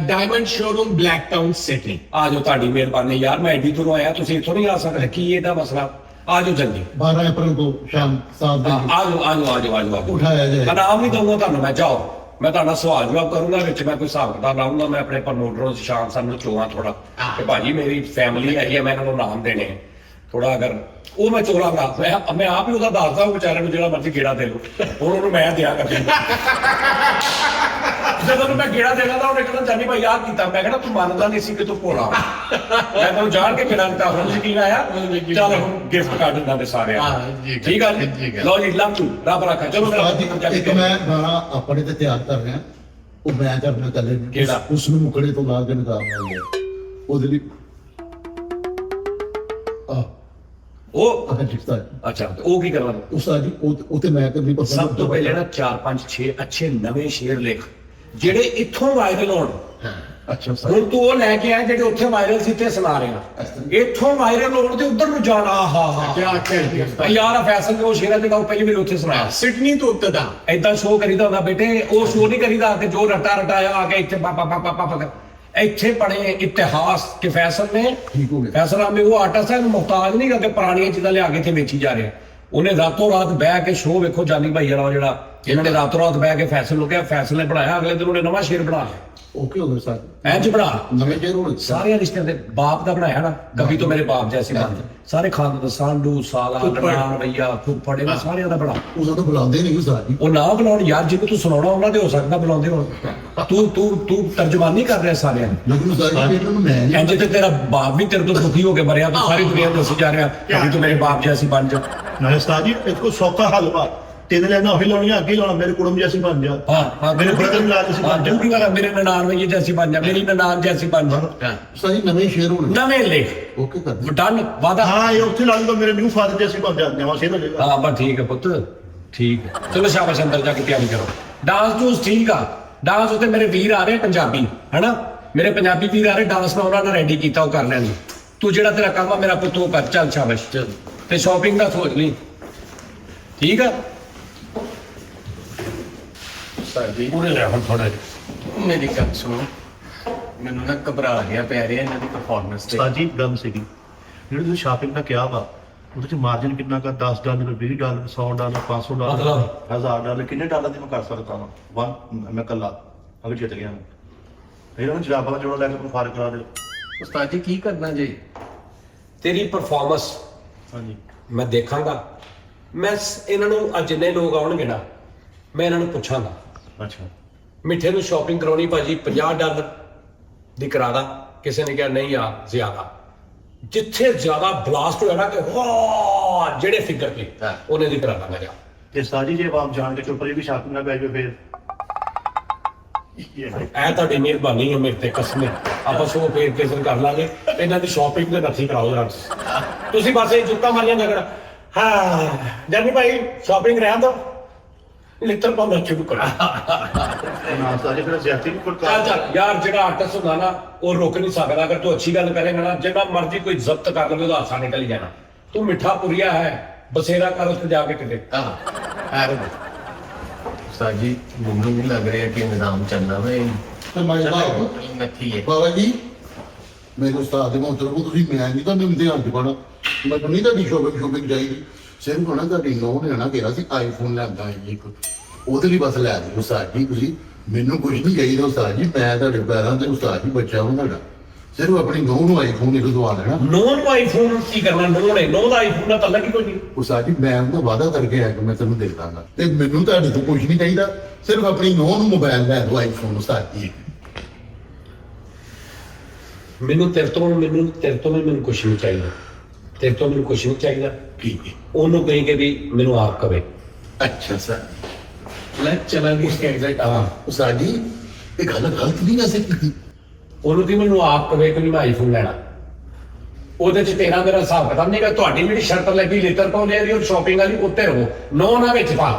diamond showroom black town city. ਆ ਜਾਓ। ਤੁਹਾਡੀ ਮਿਹਰਬਾਨੀ ਯਾਰ, ਮੈਂ ਐਡੀ ਦੂਰੋਂ ਆਇਆ, ਤੁਸੀਂ ਇੱਥੋਂ ਨਹੀਂ ਆ ਸਕਦੇ, ਕੀ ਇਹਦਾ ਮਸਲਾ? ਆ ਜਾਓ ਜਲਦੀ। 12 ਅਪ੍ਰੈਲ को शाम 7 ਆ बजे ਜਾਓ। ਉਠਾਇਆ ਜਾਏ। ਮੈਂ ਨਾਮ ਨਹੀਂ ਦਊਂਗਾ ਤੁਹਾਨੂੰ, ਮੈਂ ਜਾਓ, ਮੈਂ ਤੁਹਾਡਾ ਸਵਾਲ ਜਵਾਬ ਕਰੂੰਗਾ, ਵਿੱਚ ਮੈਂ ਕੋਈ ਹਿਸਾਬ ਕਿਤਾਬ ਲਾਉਂਗਾ। ਮੈਂ ਆਪਣੇ ਪ੍ਰਮੋਟਰੋਂ ਸ਼ਾਮ ਸਾਨੂੰ ਚੋਵਾਂ ਥੋੜਾ ਕਿ ਭਾਜੀ ਮੇਰੀ ਫੈਮਿਲੀ ਹੈਗੀ ਹੈ, ਮੈਂ ਇਹਨਾਂ ਨੂੰ ਨਾਮ ਦੇਣੇ ਥੋੜਾ, ਅਗਰ ਉਹ ਮੈਂ ਚੋਲਾਂਗਾ, ਮੈਂ ਆਪ ਹੀ ਉਹਦਾ ਦੱਸਦਾ ਉਹ ਵਿਚਾਰੇ ਨੂੰ ਜਿਹੜਾ ਮਰਜ਼ੀ ਗੇੜਾ ਦੇ ਲਓ। ਹੁਣ ਉਹਨੂੰ ਮੈਂ ਦਿਆ ਕਰਦਾ ਜਦੋਂ ਮੈਂ ਗੇੜਾ ਦੇਣਾ ਤਾਂ ਉਹਨੇ ਕਹਿੰਦਾ ਜਾਨੀ ਭਾਈ ਆਹ ਕੀਤਾ, ਮੈਂ ਕਹਿੰਦਾ ਤੂੰ ਮੰਨਦਾ ਨਹੀਂ ਸੀ ਕਿ ਤੂੰ ਭੋਲਾ। ਮੈਂ ਤੈਨੂੰ ਜਾਣ ਕੇ ਗੇੜਾ ਦਿੱਤਾ, ਹੁਣ ਯਕੀਨ ਆਇਆ। ਚੱਲ ਹੁਣ ਗਿਫਟ ਕਾਰਡ ਦਿੰਦਾ ਤੇ ਸਾਰੇ ਠੀਕ ਆ ਜੀ। ਲਓ ਜੀ, ਲਵ ਯੂ, ਰੱਬ ਰੱਖਾ। ਚਲੋ ਉਸਤਾਦ ਜੀ ਇੱਕ ਮੈਂ ਗਾਣਾ ਆਪਣੇ ਤੇ ਤਿਆਰ ਕਰ ਰਿਹਾ, ਉਹ ਮੈਂ ਕਰਨਾ ਚੱਲੇ ਕਿਹੜਾ? ਉਸ ਨੂੰ ਮੁਕੜੇ ਤੋਂ ਲਾ ਕੇ ਨਿਕਾਲਣਾ ਹੈ ਉਹਦੇ ਲਈ ਉਹ ਜਿਸਤਾ ਅੱਛਾ, ਤੇ ਉਹ ਕੀ ਕਰਨਾ? ਉਸਤਾਦ ਜੀ ਉਹ ਤੇ ਮੈਂ ਕਰਨੀ ਪਸੰਦ ਸਭ ਤੋਂ ਪਹਿਲੇ ਨਾ 4-5-6 ਅੱਛੇ ਨਵੇਂ ਸ਼ੇਰ ਲਿਖ ਜਿਹੜੇ ਇੱਥੋਂ ਵਾਇਰਲ ਹੋਣ। ਅੱਛਾ ਉਸਤਾਦ ਹੁਣ ਤੂੰ ਉਹ ਲੈ ਕੇ ਆਇਆ ਜਿਹੜੇ ਉੱਥੇ ਵਾਇਰਲ ਸੀ ਤੇ ਸੁਣਾ ਰਿਹਾ, ਇੱਥੋਂ ਵਾਇਰਲ ਹੋਣ ਤੇ ਉਧਰ ਨੂੰ ਜਾਣਾ। क्या कर दिया ਯਾਰ ਫੈਸਲ ਦੇ ਉਹ ਸ਼ੇਰਾਂ ਜਿਹੜਾ ਉਹ ਪਹਿਲੀ ਵਾਰ ਉੱਥੇ ਸੁਣਾਇਆ। सिडनी तो इब्तदा ਏਦਾਂ ਸ਼ੋਅ ਕਰੀਦਾ ਹੁੰਦਾ ਬੇਟੇ, ਉਹ ਸ਼ੋਅ ਨਹੀਂ ਕਰੀਦਾ ਕਿ ਜੋ ਰੱਟਾ ਰਟਾਇਆ ਆ ਕੇ ਇੱਥੇ ਪਾਪਾ ਇੱਥੇ ਪੜੇ ਇਤਿਹਾਸ ਕਿ ਫੈਸਲ ਨੇ ਠੀਕ ਹੋ ਗਿਆ। ਫੈਸਲ ਆਮੇ ਉਹ ਆਰਟਿਸਟ ਹੈ, ਮੁਹਤਾਜ ਨਹੀਂ ਕਰਕੇ ਪੁਰਾਣੀਆਂ ਚੀਜ਼ਾਂ ਲਿਆ ਕੇ ਇੱਥੇ ਵੇਚੀ ਜਾ ਰਿਹਾ। ਉਹਨੇ ਰਾਤੋਂ ਰਾਤ ਬਹਿ ਕੇ ਸ਼ੋਅ ਵੇਖੋ, ਜਾਨੀ ਭਾਈ ਵਾਲਾ ਜਿਹੜਾ ਇਹਨਾਂ ਨੇ ਰਾਤੋਂ ਰਾਤ ਬਹਿ ਕੇ ਫੈਸਲ ਨੂੰ ਕਿਹਾ, ਫੈਸਲ ਨੇ ਬਣਾਇਆ, ਅਗਲੇ ਦਿਨ ਉਹਨੇ ਨਵਾਂ ਸ਼ੇਰ ਬਣਾ ਲਿਆ। ਓਕੇ ਹੋ ਗਿਆ ਉਸਤਾਦ ਇੰਜ ਬਣਾ ਨਵੇਂ ਜੇ ਰੋਣ ਸਾਰੇ ਰਿਸ਼ਤਿਆਂ ਦੇ ਬਾਪ ਦਾ ਬਣਾਇਆ ਨਾ, ਕभी तो मेरे बाप जैसी बात ਸਾਰੇ ਖਾਨਦਾਨ ਸਾਂਢੂ ਸਾਲਾ ਨਨਾਣ ਭਈਆ ਫੁੱਫੜ ਇਹਨਾਂ ਸਾਰਿਆਂ ਦਾ ਬਣਾ। ਉਹ ਤਾਂ ਬੁਲਾਉਂਦੇ ਨਹੀਂ ਉਸਤਾਦ ਜੀ ਉਹ ਨਾ ਬੁਲਾਉਣ ਯਾਰ, ਜਿਹਨੂੰ ਤੂੰ ਸੁਣਾਉਣਾ ਉਹਨਾਂ ਦੇ ਹੋ ਸਕਦਾ ਬੁਲਾਉਂਦੇ ਹੋਣ। ਤੂੰ ਤਰਜਮਾਨੀ ਕਰ ਰਿਹਾ ਸਾਰਿਆਂ ਦੀ। ਲੇਕਿਨ ਉਸਤਾਦ ਜੀ ਇਹਨਾਂ ਨੂੰ ਮੈਂ ਨਹੀਂ ਇੰਜ ਤੇ ਤੇਰਾ ਬਾਪ ਵੀ ਤੇਰੇ ਤੋਂ ਦੁਖੀ ਹੋ ਕੇ ਮਰਿਆ, ਤੂੰ ਸਾਰੀ ਦੁਨੀਆ ਨੂੰ ਦੱਸੀ ਜਾ ਰਿਹਾ ਕभी तो मेरे बाप जैसी बन जा। ਨਾਲੇ ਉਸਤਾਦ ਜੀ ਇਹ ਕੋਈ ਸੌਖਾ ਹੱਲ ਵਾ। ਤਿੰਨ ਲੈਣਾ ਉਹੀ ਲਾਉਣੀਆਂ, ਅੱਗੇ ਲਾਉਣਾ ਮੇਰੇ ਕੁੜਮ ਜੈਸੀ ਬਣ ਜਾ। ਹਾਂ ਮੇਰੇ ਬ੍ਰਦਰ ਨੂੰ ਲਾ ਕੇ ਸੀ ਬਣ ਜਾ। ਜੂਗੀ ਵਾਲਾ ਮੇਰੇ ਨਨਾਣ ਵਈ ਜੈਸੀ ਬਣ ਜਾ, ਮੇਰੀ ਨਨਾਣ ਜੈਸੀ ਬਣ ਜਾ। ਉਸਤਾਦ ਜੀ ਨਵੇਂ ਸ਼ੇਰ ਹੋਣੇ ਨਵੇਂ ਲਿਖ ਓਕੇ ਕਰ ਡਨ ਵਾਦਾ। ਹਾਂ ਇਹ ਉੱਥੇ ਲਾ ਲੂਗਾ, ਮੇਰੇ ਨਿਊ ਫਾਦਰ ਜੈਸੀ ਬਣ ਜਾ, ਨਵਾਂ ਸ਼ੇਰ ਲੱਗੇਗਾ। ਹਾਂ ਬਸ ਠੀਕ ਹੈ ਪੁੱਤ, ਠੀਕ ਹੈ। ਚਲੋ ਸ਼ਾਬਾਸ਼, ਅੰਦਰ ਜਾ ਕੇ ਤਿਆਰੀ ਕਰੋ। ਡਾਂਸ ਡੂਸ ਠੀਕ ਆ, ਡਾਂਸ ਉੱਤੇ ਮੇਰੇ ਵੀਰ ਆ ਰਹੇ ਪੰਜਾਬੀ, ਹੈਨਾ ਮੇਰੇ ਪੰਜਾਬੀ ਵੀਰ ਆ ਰਹੇ, ਡਾਂਸ ਮੈਂ ਉਹਨਾਂ ਨੇ ਰੈਡੀ ਕੀਤਾ, ਉਹ ਕਰ ਲੈਣਗੇ। ਤੂੰ ਜਿਹੜਾ ਤੇਰਾ ਕੰਮ ਆ ਮੇਰਾ ਪੁੱਤ ਉਹ ਕਰ, ਚੱਲ ਸ਼ਾਬਾਸ਼। ਤੇ ਸ਼ਾਪਿੰਗ ਦਾ ਸੋਚ ਲਈ, ਠੀਕ ਆ ਸਰ ਜੀ ਪੂਰੇ ਲੈ ਹੁਣ ਥੋੜਾ ਮੇਰੀ ਗੱਲ ਸੁਣੋ, ਮੈਨੂੰ ਨਾ ਘਬਰਾ ਗਿਆ ਪੈ ਰਿਹਾ ਇਹਨਾਂ ਦੀ ਪਰਫਾਰਮੈਂਸ ਤੇ। ਸਾਜੀ ਗੱਲ ਸੀਗੀ ਜਿਹੜੀ ਤੁਸੀਂ ਸ਼ਾਪਿੰਗ ਦਾ ਕਿਹਾ ਵਾ ਉਹਦੇ ਚ ਮਾਰਜਨ ਕਿੰਨਾ ਕਾ $10 $20 $100 $500 ਮਤਲਬ? $1000 ਕਿੰਨੇ ਡਾਲਰ ਦੀ ਮੈਂ ਕਰ ਸਕਦਾ ਵਾਂ ਮੈਂ ਕੱਲਾ ਅਗਰ ਜਿੱਤ ਗਿਆ ਮੈਂ ਇਹਨਾਂ ਨੂੰ ਜਰਾਬਾਂ ਦਾ ਜੋੜਾ ਲੈ ਕੇ ਮੈਨੂੰ ਫਾਰਗ ਕਰਾ ਦਿਓ। ਉਸਤਾਦ ਜੀ ਕੀ ਕਰਨਾ ਜੀ? ਤੇਰੀ ਪਰਫਾਰਮੈਂਸ ਹਾਂਜੀ ਮੈਂ ਦੇਖਾਂਗਾ। ਮੈਂ ਇਹਨਾਂ ਨੂੰ ਅੱਜ ਜਿੰਨੇ ਲੋਕ ਆਉਣਗੇ ਨਾ ਮੈਂ ਇਹਨਾਂ ਨੂੰ ਪੁੱਛਾਂਗਾ ਅੱਛਾ ਮਿੱਠੇ ਨੂੰ ਸ਼ਾਪਿੰਗ ਕਰਾਉਣੀ ਭਾਜੀ $50 ਦੀ ਕਰਾ ਦਾਂ। ਕਿਸੇ ਨੇ ਕਿਹਾ ਨਹੀਂ ਆ ਜ਼ਿਆਦਾ। ਜਿੱਥੇ ਜ਼ਿਆਦਾ ਬਲਾਸਟ ਹੋਇਆ ਨਾ ਕਿ ਵਾਹ ਜਿਹੜੇ ਫਿਗਰ ਤੇ ਉਹਨੇ ਦੀ ਕਰਾ ਦਾਂਗਾ ਜਾ। ਤੇ ਸਾਜੀ ਜੇ ਆਪ ਜਾਣ ਕੇ ਚੁੱਪ ਵੀ ਸ਼ਾਪਿੰਗ ਨਾ ਪੈ ਜਾਵੇ ਫਿਰ ਐ ਤੁਹਾਡੀ ਮਿਹਰਬਾਨੀ ਹੈ ਮੇਰੇ ਤੇ ਕਸਮ ਹੈ। ਆਪਾਂ ਸੋ ਫੇਰ ਕੇਸਰ ਕਰ ਲਾਂਗੇ ਇਹਨਾਂ ਦੀ ਸ਼ਾਪਿੰਗ ਤੇ ਨੱਥੀ ਕਰਾਓ ਜਰਾ ਤੁਸੀਂ ਬਸ ਇਹ ਜੁੱਤਾ ਮਾਰੀਆਂ ਝਗੜਾ। ਹਾਂ ਜਾਨੀ ਭਾਈ ਸ਼ਾਪਿੰਗ ਰਹਿਣ ਦੋ ਲਿੱਤਰ ਪਾਉਣਾ ਸ਼ੁਰੂ ਕਰਾ। ਨਾ ਸਾਜੀ ਫਿਰ ਜ਼ਿਆਦਤੀ ਵੀ ਕੋਈ ਚੱਲ ਯਾਰ ਜਿਹੜਾ ਆਰਟਿਸਟ ਹੁੰਦਾ ਨਾ ਉਹ ਰੁਕ ਨਹੀਂ ਸਕਦਾ। ਅਗਰ ਤੂੰ ਅੱਛੀ ਗੱਲ ਕਰੇਗਾ ਨਾ ਜਿੰਨਾ ਮਰਜ਼ੀ ਕੋਈ ਜ਼ਬਤ ਕਰ ਲਵੇ ਉਹਦਾ ਹਾਸਾ ਨਿਕਲ ਹੀ ਜਾਣਾ। ਤੂੰ ਮਿੱਠਾ ਪੁਰੀਆ ਹੈ ਬਸੇਰਾ ਕਰ ਉੱਥੇ ਜਾ ਕੇ ਕਿਤੇ। ਉਸਤਾਦ ਜੀ ਮੈਨੂੰ ਵੀ ਲੱਗ ਰਿਹਾ ਕਿ ਨਿਜ਼ਾਮ ਚੱਲਣਾ ਵਾ ਤੇ ਮੈਂ ਨੱਥੀ ਹੈ। ਬਾਬਾ ਜੀ ਮੇਰੇ ਉਸਤਾਦ ਦੇ ਮੋਹਤਰਮ ਨੂੰ ਤੁਸੀਂ ਮੈਂ ਨਹੀਂ ਤੁਹਾਨੂੰ ਇਮਤਿਹਾਨ ਚ ਪਾਣਾ। ਮੈਨੂੰ ਨਹੀਂ ਤੁਹਾਡੀ ਸ਼ੋਪਿੰਗ ਚਾਹੀਦੀ। ਸਿਰਫ ਹੋਣਾ ਤੁਹਾਡੀ ਨੌਂ ਨੇ ਨਾ ਕਿਹਾ ਸੀ ਆਈਫੋਨ ਲੈਂਦਾ ਹੈ ਇੱਕ ਉਹਦੇ ਲਈ ਬਸ ਲੈ ਦਿਓ ਉਸਤਾਦ ਜੀ। ਤੁਸੀਂ ਮੈਨੂੰ ਕੁਝ ਨਹੀਂ ਚਾਹੀਦਾ ਉਸਤਾਦ ਜੀ। ਮੈਂ ਤੁਹਾਡੇ ਪੈਰਾਂ ਤੇ ਉਸਤਾਦ ਜੀ ਬੱਚਾ ਹਾਂ ਤੁਹਾਡਾ। ਸਿਰਫ ਆਪਣੀ ਨੌਂ ਨੂੰ ਆਈਫੋਨ ਇੱਕ ਦਵਾ ਦੇਣਾ। ਨੋਨ ਨੂੰ ਆਈਫੋਨ ਕੀ ਕਰਨਾ? ਨੋਨ ਦਾ ਆਈਫੋਨ ਨਾਲ ਤਾਂ ਲੱਗੀ ਕੋਈ ਨਹੀਂ। ਉਸਤਾਦ ਜੀ ਮੈਂ ਉਹਦਾ ਵਾਅਦਾ ਕਰਕੇ ਆਇਆ ਕਿ ਮੈਂ ਤੈਨੂੰ ਦੇ ਦਾਂਗਾ ਤੇ ਮੈਨੂੰ ਤੁਹਾਡੇ ਤੋਂ ਕੁਝ ਨਹੀਂ ਚਾਹੀਦਾ। ਸਿਰਫ ਆਪਣੀ ਨੌਂ ਨੂੰ ਮੋਬਾਈਲ ਲੈ ਦਿਓ ਆਈਫੋਨ ਉਸਤਾਦ ਜੀ। ਮੈਨੂੰ ਤੇਰੇ ਤੋਂ ਵੀ ਮੈਨੂੰ ਕੁਛ ਨਹੀਂ ਚਾਹੀਦਾ। ਤੇਰੇ ਤੋਂ ਮੈਨੂੰ ਕੁਛ ਨਹੀਂ ਚਾਹੀਦਾ। ਠੀਕ ਹੈ ਉਹਨੂੰ ਕਹੀਂ ਕਿ ਵੀ ਮੈਨੂੰ ਆਪ ਕਵੇ। ਅੱਛਾ ਸਰ ਲੈ ਚਲਾਂਗੇ ਐਗਜ਼ੈਕਟ। ਹਾਂ ਉਸਤਾਦ ਜੀ ਇਹ ਗੱਲ ਗਲਤ ਨਹੀਂ ਵੈਸੇ ਕੀਤੀ। ਉਹਨੂੰ ਕੀ ਮੈਨੂੰ ਆਪ ਕਵੇ ਕਿ ਮੈਂ ਆਈਫੋਨ ਲੈਣਾ। ਉਹਦੇ ਚ ਤੇਰਾ ਮੇਰਾ ਹਿਸਾਬ ਕਿਤਾਬ ਨਹੀਂ ਕਿ ਤੁਹਾਡੀ ਜਿਹੜੀ ਸ਼ਰਤ ਲੱਗੀ ਲਿੱਤਰ ਪਾਉਂਦੇ ਆ ਉਹ ਸ਼ਾਪਿੰਗ ਵਾਲੀ ਉੱਤੇ ਰਹੋ ਨੋ ਨਾ ਵਿੱਚ ਪਾ।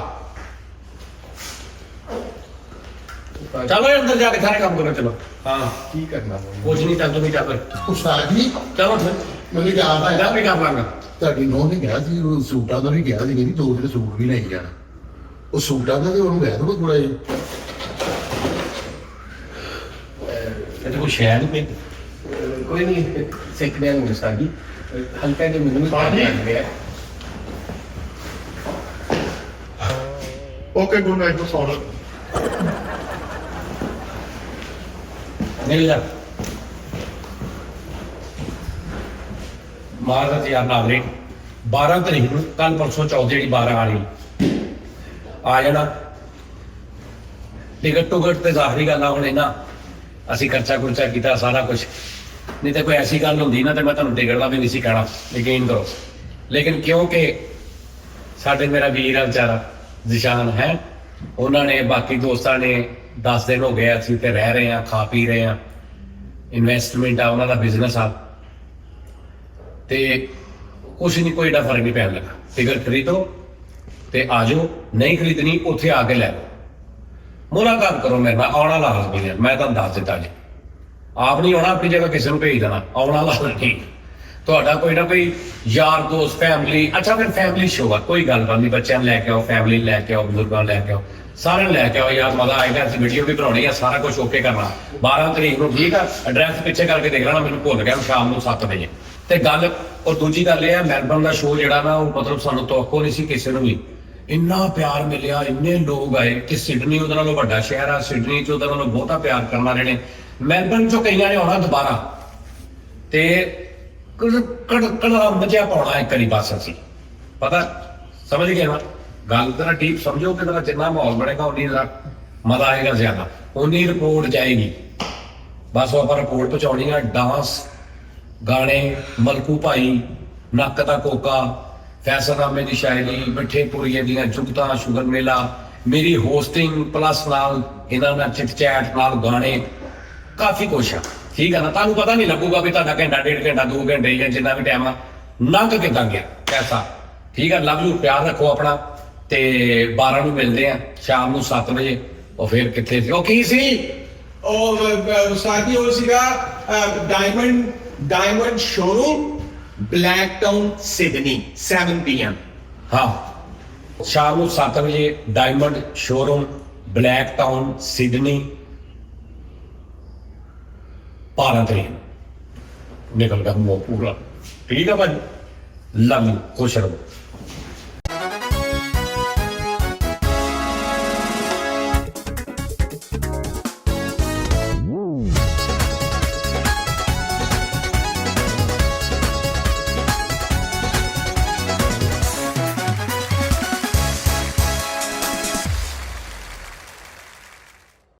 ਚਲੋ ਅੰਦਰ ਜਾ ਕੇ ਸਾਰੇ ਕੰਮ ਕਰੋ। ਚਲੋ ਹਾਂ ਕੀ ਕਰਨਾ ਕੁਝ ਨਹੀਂ ਚੱਲ ਤੂੰ ਵੀ ਚੱਲ ਉਸਤਾਦ ਜੀ ਚਲੋ ਫਿਰ ਮੈਨੂੰ ਯਾਦ ਆਇਆ ਮੈਂ ਵੀ ਕਰ ਲਾਂਗਾ। ਤੁਹਾਡੀ ਨੌਂ ਨੇ ਕਿਹਾ ਸੀ ਉਹ ਸੂਟਾਂ ਦਾ ਵੀ ਕਿਹਾ ਸੀ ਕਿ ਦੋ ਜਿਹੜੇ ਸੂਟ ਵੀ ਲੈ ਕੇ ਜਾਣਾ। ਉਹ ਸੂਟਾਂ ਦਾ ਤੇ ਉਹਨੂੰ ਕਹਿ ਦੋ ਥੋੜਾ ਜਿਹਾ। ਤੇ ਕੋਈ ਸ਼ੈ ਨਹੀਂ ਪਈ। ਕੋਈ ਨਹੀਂ ਸਿੱਖਦੇ ਹਾਂ ਉਸਤਾਦ ਜੀ। ਹਲਕਾ ਜਿਹਾ ਮੈਨੂੰ ਵੀ ਪਾਣੀ ਲੱਗ ਰਿਹਾ। ਓਕੇ ਗੁੱਡ ਨਾਈਟ ਤੋਂ ਸੌਣਾ। ਨਹੀਂ ਜਾ ਮਾਰਦਾ ਯਾਰ ਨਾਲ ਨੇ 12 ਤਰੀਕ ਨੂੰ ਕੱਲ ਪਰਸੋਂ ਚੌਥ ਜਿਹੜੀ 12 ਆ ਰਹੀ ਆ ਜਾਣਾ। ਟਿਕਟ ਟੁਕਟ ਤੇ ਜ਼ਾਹਰੀ ਗੱਲ ਆ ਹੁਣ ਇਹਨਾਂ ਅਸੀਂ ਖਰਚਾ ਖੁਰਚਾ ਕੀਤਾ ਸਾਰਾ ਕੁਝ। ਨਹੀਂ ਤਾਂ ਕੋਈ ਐਸੀ ਗੱਲ ਹੁੰਦੀ ਨਾ ਤੇ ਮੈਂ ਤੁਹਾਨੂੰ ਟਿਕਟ ਦਾ ਵੀ ਨਹੀਂ ਸੀ ਕਹਿਣਾ। ਯਕੀਨ ਕਰੋ। ਲੇਕਿਨ ਕਿਉਂਕਿ ਸਾਡੇ ਮੇਰਾ ਵੀਰ ਆ ਵਿਚਾਰਾ ਜਿਸ਼ਾਨ ਹੈ ਉਹਨਾਂ ਨੇ ਬਾਕੀ ਦੋਸਤਾਂ ਨੇ 10 ਦਿਨ ਹੋ ਗਏ ਅਸੀਂ ਤੇ ਰਹਿ ਰਹੇ ਹਾਂ ਖਾ ਪੀ ਰਹੇ ਹਾਂ। ਇਨਵੈਸਟਮੈਂਟ ਆ ਉਹਨਾਂ ਦਾ ਬਿਜ਼ਨਸ ਆ ਤੇ ਕੁਛ ਨਹੀਂ ਕੋਈ ਏਡਾ ਫਰਕ ਨਹੀਂ ਪੈਣ ਲੱਗਾ। ਟਿਕਟ ਖਰੀਦੋ ਤੇ ਆ ਜਾਓ। ਨਹੀਂ ਖਰੀਦਣੀ ਉੱਥੇ ਆ ਕੇ ਲੈ ਲਓ। ਮੁਲਾਕਾਤ ਕਰੋ ਮੇਰੇ ਨਾਲ। ਆਉਣਾ ਲਾਜ਼ਮੀ ਹੈ। ਮੈਂ ਤੁਹਾਨੂੰ ਦੱਸ ਦਿੱਤਾ ਜੀ। ਆਪ ਨਹੀਂ ਆਉਣਾ ਆਪਣੀ ਜਗ੍ਹਾ ਕਿਸੇ ਨੂੰ ਭੇਜ ਦੇਣਾ। ਆਉਣਾ ਲਾਜ਼ਮੀ। ਤੁਹਾਡਾ ਕੋਈ ਨਾ ਕੋਈ ਯਾਰ ਦੋਸਤ ਫੈਮਿਲੀ। ਅੱਛਾ ਫਿਰ ਫੈਮਿਲੀ ਸ਼ੋਅ ਆ ਕੋਈ ਗੱਲ ਨਹੀਂ। ਬੱਚਿਆਂ ਨੂੰ ਲੈ ਕੇ ਆਓ ਫੈਮਿਲੀ ਲੈ ਕੇ ਆਓ ਬਜ਼ੁਰਗਾਂ ਨੂੰ ਲੈ ਕੇ ਆਓ ਸਾਰਿਆਂ ਨੂੰ ਲੈ ਕੇ ਆਓ ਯਾਰ ਮਜ਼ਾ ਆਏਗਾ। ਅਸੀਂ ਵੀਡੀਓ ਵੀ ਬਣਾਉਣੀ ਆ ਸਾਰਾ ਕੁਝ ਓਕੇ ਕਰਨਾ। 12 ਤਰੀਕ ਨੂੰ ਠੀਕ ਆ। ਐਡਰੈਸ ਪਿੱਛੇ ਕਰਕੇ ਦੇਖ ਲੈਣਾ ਮੈਨੂੰ ਭੁੱਲ ਗਿਆ ਸ਼ਾਮ ਨੂੰ 7 ਵਜੇ। ਤੇ ਗੱਲ ਔਰ ਦੂਜੀ ਗੱਲ ਇਹ ਆ ਮੈਲਬਰਨ ਦਾ ਸ਼ੋਅ ਜਿਹੜਾ ਨਾ ਉਹ ਮਤਲਬ ਸਾਨੂੰ ਤੋਕੋ ਨਹੀਂ ਸੀ ਕਿਸੇ ਨੂੰ ਵੀ। ਇੰਨਾ ਪਿਆਰ ਮਿਲਿਆ ਇੰਨੇ ਲੋਕ ਆਏ ਕਿ ਸਿਡਨੀ ਉਹਦੇ ਨਾਲੋਂ ਵੱਡਾ ਸ਼ਹਿਰ ਆ। ਸਿਡਨੀ ਚ ਉਹਦੇ ਨਾਲੋਂ ਬਹੁਤਾ ਪਿਆਰ ਕਰਨ ਵਾਲੇ ਨੇ। ਮੈਲਬਰਨ ਚੋਂ ਕਈਆਂ ਨੇ ਆਉਣਾ ਦੁਬਾਰਾ ਤੇ ਕੜਾ ਮਜ਼ਾ ਪਾਉਣਾ ਇੱਕ ਵਾਰੀ ਬਸ ਅਸੀਂ ਪਤਾ ਸਮਝ ਗਏ ਨਾ ਗੱਲ ਤੇਰਾ ਡੀਪ ਸਮਝੋ ਕਿ ਤੇਰਾ ਜਿੰਨਾ ਮਾਹੌਲ ਬਣੇਗਾ ਉਨੀ ਮਜ਼ਾ ਆਏਗਾ ਜ਼ਿਆਦਾ। ਉਨੀ ਰਿਪੋਰਟ ਜਾਏਗੀ ਬਸ ਉਹ ਆਪਾਂ ਰਿਪੋਰਟ ਪਹੁੰਚਾਉਣੀ ਆ। ਡਾਂਸ ਗਾਣੇ ਮਲਕੂ ਭਾਈ ਨੱਕ ਦਾ ਕੋਕਾ ਫੈਸਲਨਾਮੇ ਦੀ ਸ਼ਾਇਰੀ ਮਿੱਠੇ ਪੁਰੀਏ ਦੀਆਂ ਜੁਗਤਾਂ ਸ਼ੁਗਰ ਮੇਲਾ ਮੇਰੀ ਹੋਸਟਿੰਗ ਪਲੱਸ ਨਾਲ ਇਹਨਾਂ ਨਾਲ ਚਿਟ ਚੈਟ ਨਾਲ ਗਾਣੇ ਕਾਫੀ ਕੁਛ ਆ। ਠੀਕ ਆ ਨਾ। ਤੁਹਾਨੂੰ ਪਤਾ ਨਹੀਂ ਲੱਗੂਗਾ ਵੀ ਤੁਹਾਡਾ ਘੰਟਾ 1.5 ਘੰਟਾ 2 ਘੰਟੇ ਜਾਂ ਜਿੰਨਾ ਵੀ ਟਾਈਮ ਆ ਲੰਘ ਕਿੱਦਾਂ ਗਿਆ ਪੈਸਾ। ਠੀਕ ਆ। ਲਵ ਯੂ ਪਿਆਰ ਰੱਖੋ ਆਪਣਾ ਤੇ 12 ਨੂੰ ਮਿਲਦੇ ਆ ਸ਼ਾਮ ਨੂੰ 7 ਵਜੇ। ਉਹ ਫਿਰ ਕਿੱਥੇ ਸੀ ਉਹ ਕੀ ਸੀ ਉਹ ਸਾਥੀ ਉਹ ਸੀਗਾ diamond showroom Blacktown Sydney 7 PM। ਹਾਂ ਸ਼ਾਮ ਨੂੰ 7 ਵਜੇ diamond showroom black town Sydney 12 ਤਰੀਕ ਨਿਕਲ ਗਿਆ ਮੋ ਪੂਰਾ। ਠੀਕ ਹੈ ਭਾਜੀ, ਲਵ ਯੂ, ਖੁਸ਼ ਰਹੋ।